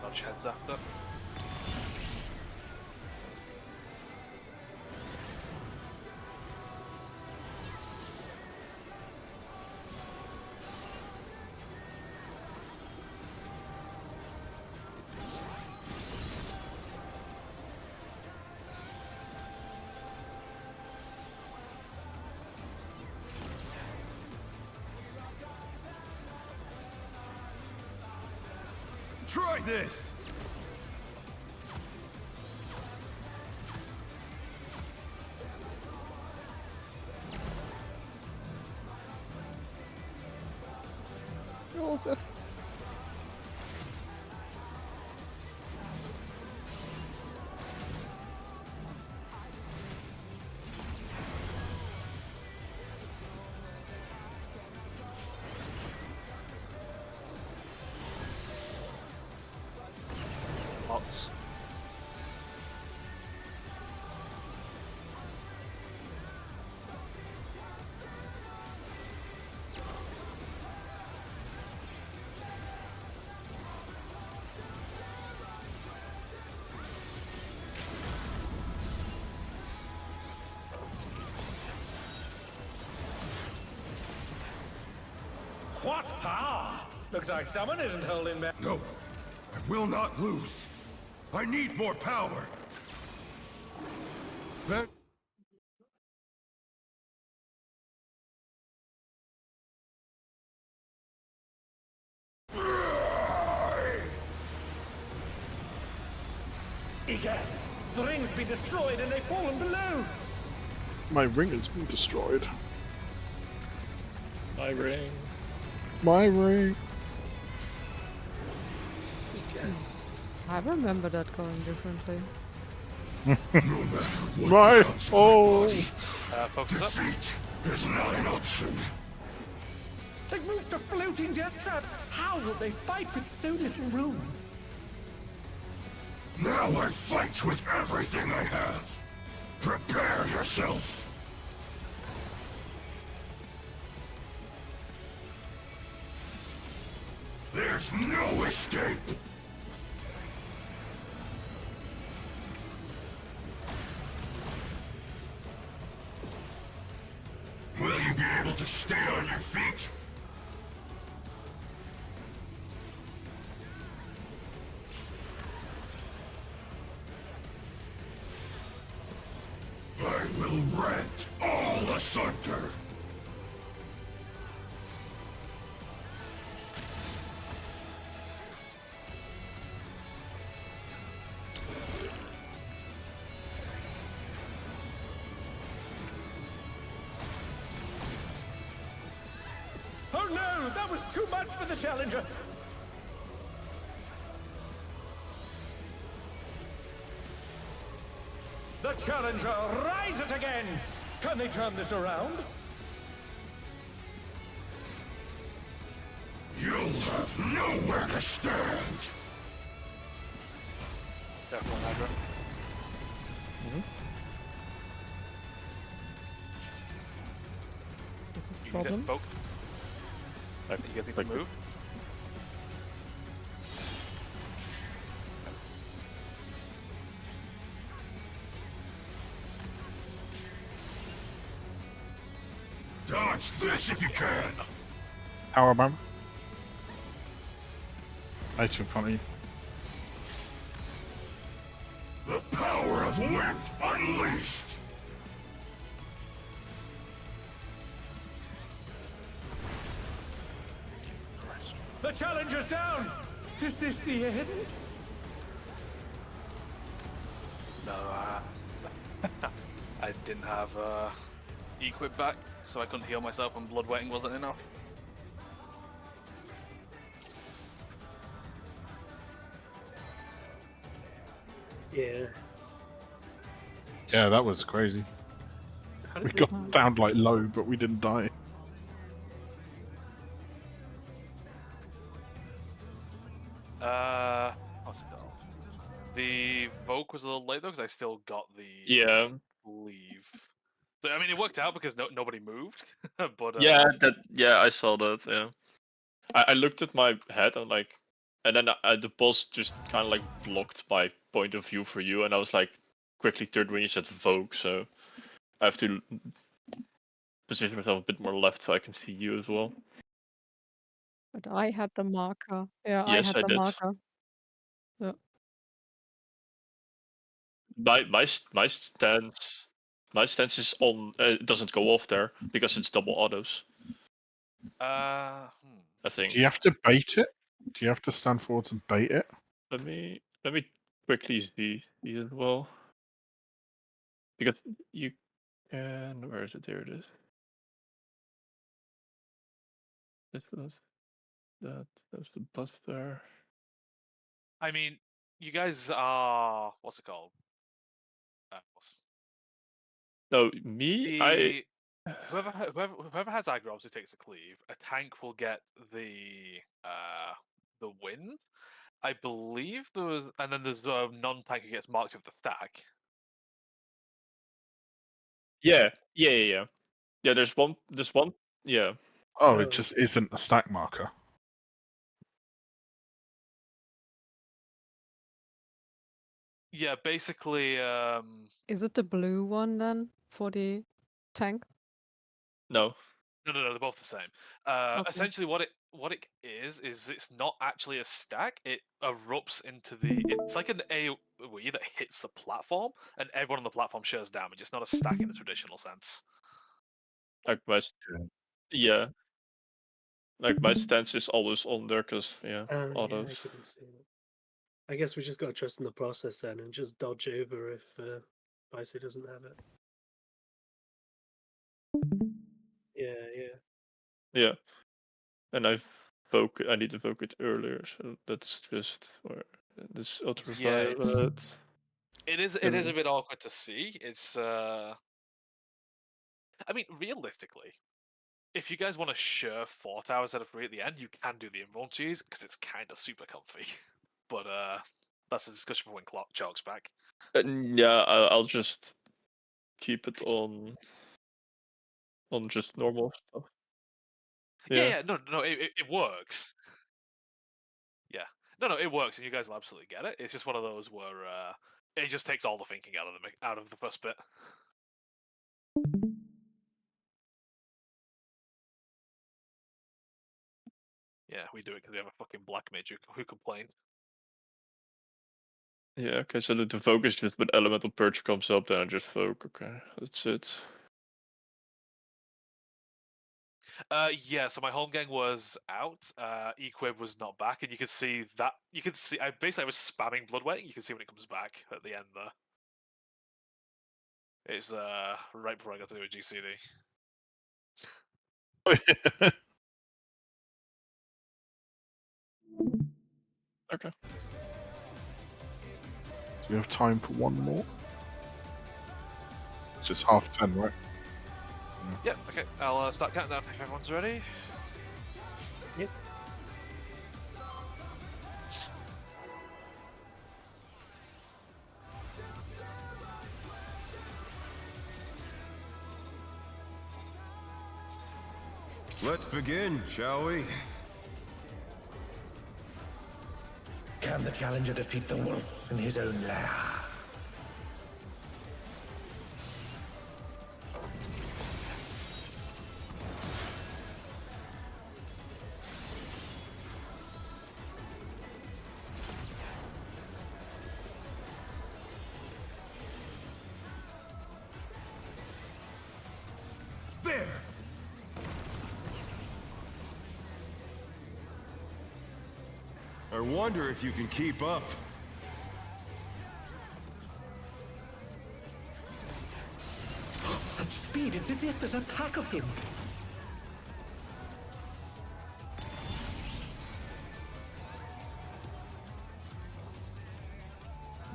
Nudge heads after. Try this! Joseph. Lots. What power! Looks like someone isn't holding back. No, I will not lose. I need more power. That... Egads! The ring's been destroyed and they've fallen below! My ring has been destroyed. My ring. My ring. Egads. I remember that going differently. No matter what My becomes of my body, Focus up. defeat is not an option. They've moved to floating death traps! How will they fight with so little room? Now I fight with everything I have. Prepare yourself. There's no escape. Will you be able to stay on your feet? I will rent all asunder. Oh no! That was too much for the Challenger! The Challenger rises again! Can they turn this around? You'll have nowhere to stand. Careful, Hydra. This is You a can problem. get poked. You get people move. Dodge this if you can. Power bomb. Right in front of you. The power of wind unleashed. The Challenger's down! Is this the end? No, I didn't have equip back, so I couldn't heal myself and blood wetting wasn't enough. Yeah. Yeah, that was crazy. How We did got down like low, but we didn't die. What's it called? The Vogue was a little late though, because I still got the Yeah. leave. So, I mean, it worked out because nobody moved, but Yeah, I saw that. Yeah, I looked at my head and like, and then the boss just kind of like blocked my point of view for you, and I was like quickly turned when you said Vogue, so I have to position myself a bit more left so I can see you as well. But I had the marker. Yeah, I Yes, had I the did. marker. Yeah. My stance is on. It doesn't go off there because it's double autos. hmm. I think. Do you have to bait it? Do you have to stand forwards and bait it? Let me quickly see as well. Because you can, where is it? There it is. This was that's the buster. I mean, you guys are what's it called? No, me, Whoever has aggro obviously takes a cleave. A tank will get the win. I believe there was, and then there's a non-tank who gets marked with the stack. Yeah. Yeah. There's one. Yeah. Oh, it just isn't a stack marker. Yeah, basically. Is it the blue one then for the tank? No. No, they're both the same. Okay. Essentially, what it is it's not actually a stack. It erupts into the. It's like an AoE that hits the platform, and everyone on the platform shares damage. It's not a stack in the traditional sense. Like yeah. Like my stance is always on there because autos. Yeah, I couldn't see it. I guess we just got to trust in the process then and just dodge over if Bicey doesn't have it. Yeah. And I need to vote it earlier, so that's just where this ultraviolet. It is a bit awkward to see. It's I mean, realistically, if you guys want to share 4 towers out of 3 at the end, you can do the invuln cheese because it's kind of super comfy. But that's a discussion for when Chalk's back. Yeah, I'll just keep it on just normal stuff. Yeah, no, it works. Yeah, no, it works, and you guys will absolutely get it. It's just one of those where it just takes all the thinking out of the first bit. Yeah, we do it because we have a fucking black mage who complained. Yeah, okay, so the focus just when elemental purge comes up, then I just focus. Okay, that's it. Yeah, so my home gang was out. Equib was not back, and you can see that. You can see. I was spamming Bloodweight. You can see when it comes back at the end there. It's right before I got to do a GCD. Okay. Do we have time for one more? It's just 10:30, right? Yep. Okay. I'll start counting down if everyone's ready. Yep. Let's begin, shall we? Can the challenger defeat the wolf in his own lair? There! I wonder if you can keep up. Such speed, it's as if there's a pack of him.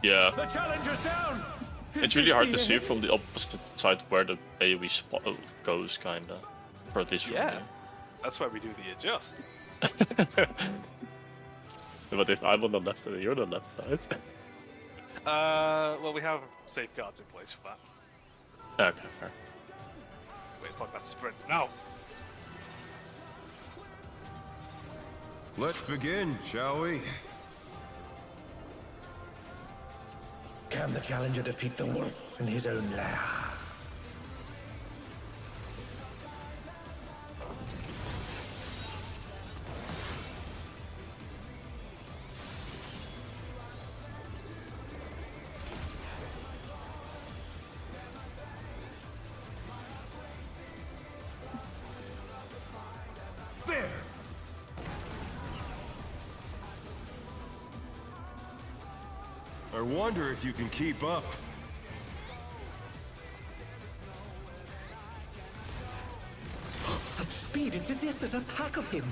Yeah. The challenger's down! It's really hard to see from the opposite side where the AoE spot goes, kinda. For this one. Yeah. That's why we do the adjust. But if I'm on the left and you're on the left side. Well, we have safeguards in place for that. Okay, fair. Wait, fuck that sprint. No! Let's begin, shall we? Can the challenger defeat the wolf in his own lair? There! I wonder if you can keep up. Such speed, it's as if there's a pack of him.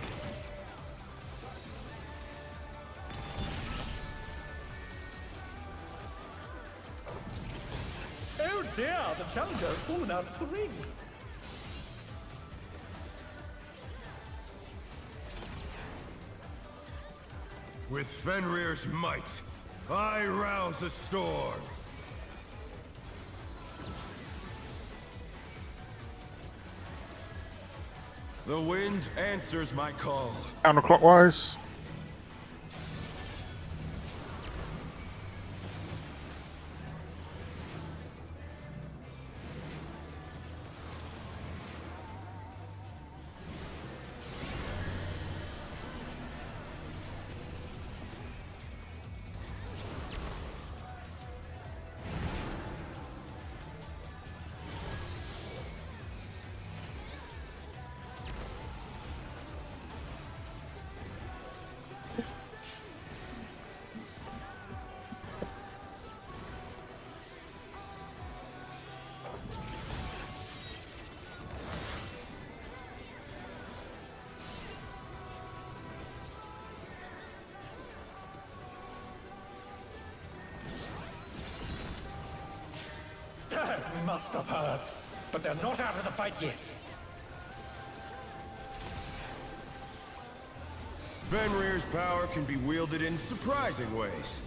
Oh dear, the challenger has fallen out of the ring. With Fenrir's might, I rouse a storm. The wind answers my call. Counterclockwise. That must have hurt. But they're not out of the fight yet. Fenrir's power can be wielded in surprising ways.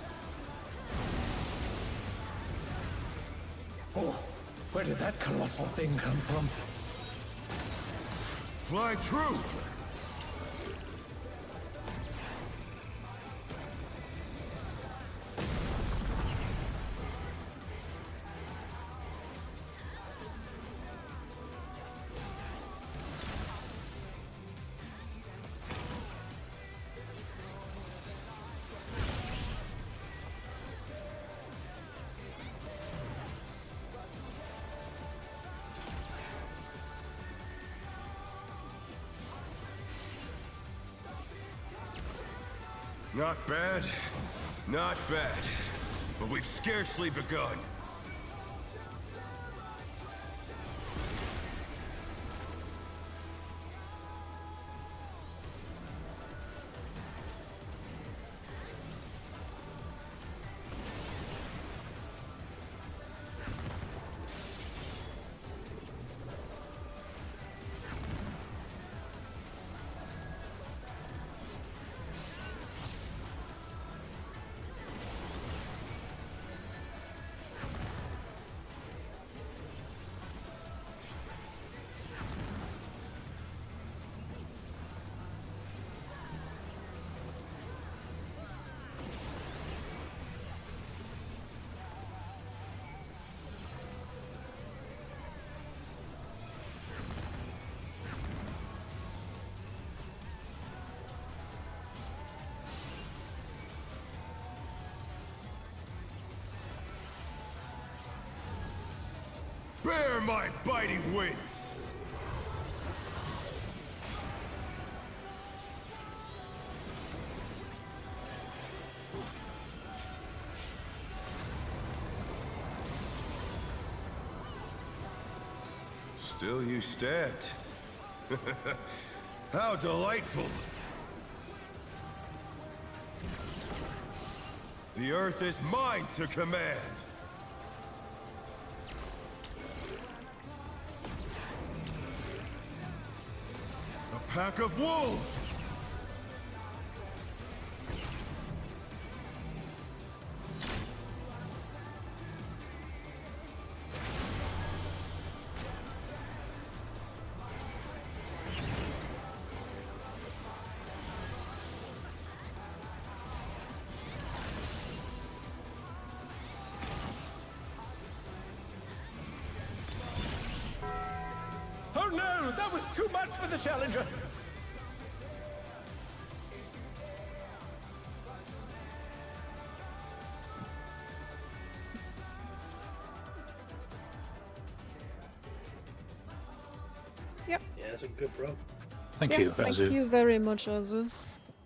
Oh, where did that colossal thing come from? Fly true! Not bad, not bad, but we've scarcely begun. Bear my biting wings! Still you stand. How delightful! The earth is mine to command! A pack of wolves! Oh no, that was too much for the challenger. Yeah, that's a good bro. Thank you, Thank Azu. you very much, Azu.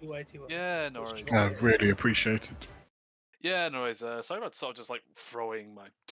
TY. Yeah, no worries. I really appreciate it. Yeah, no worries. Sorry about sort of just like throwing my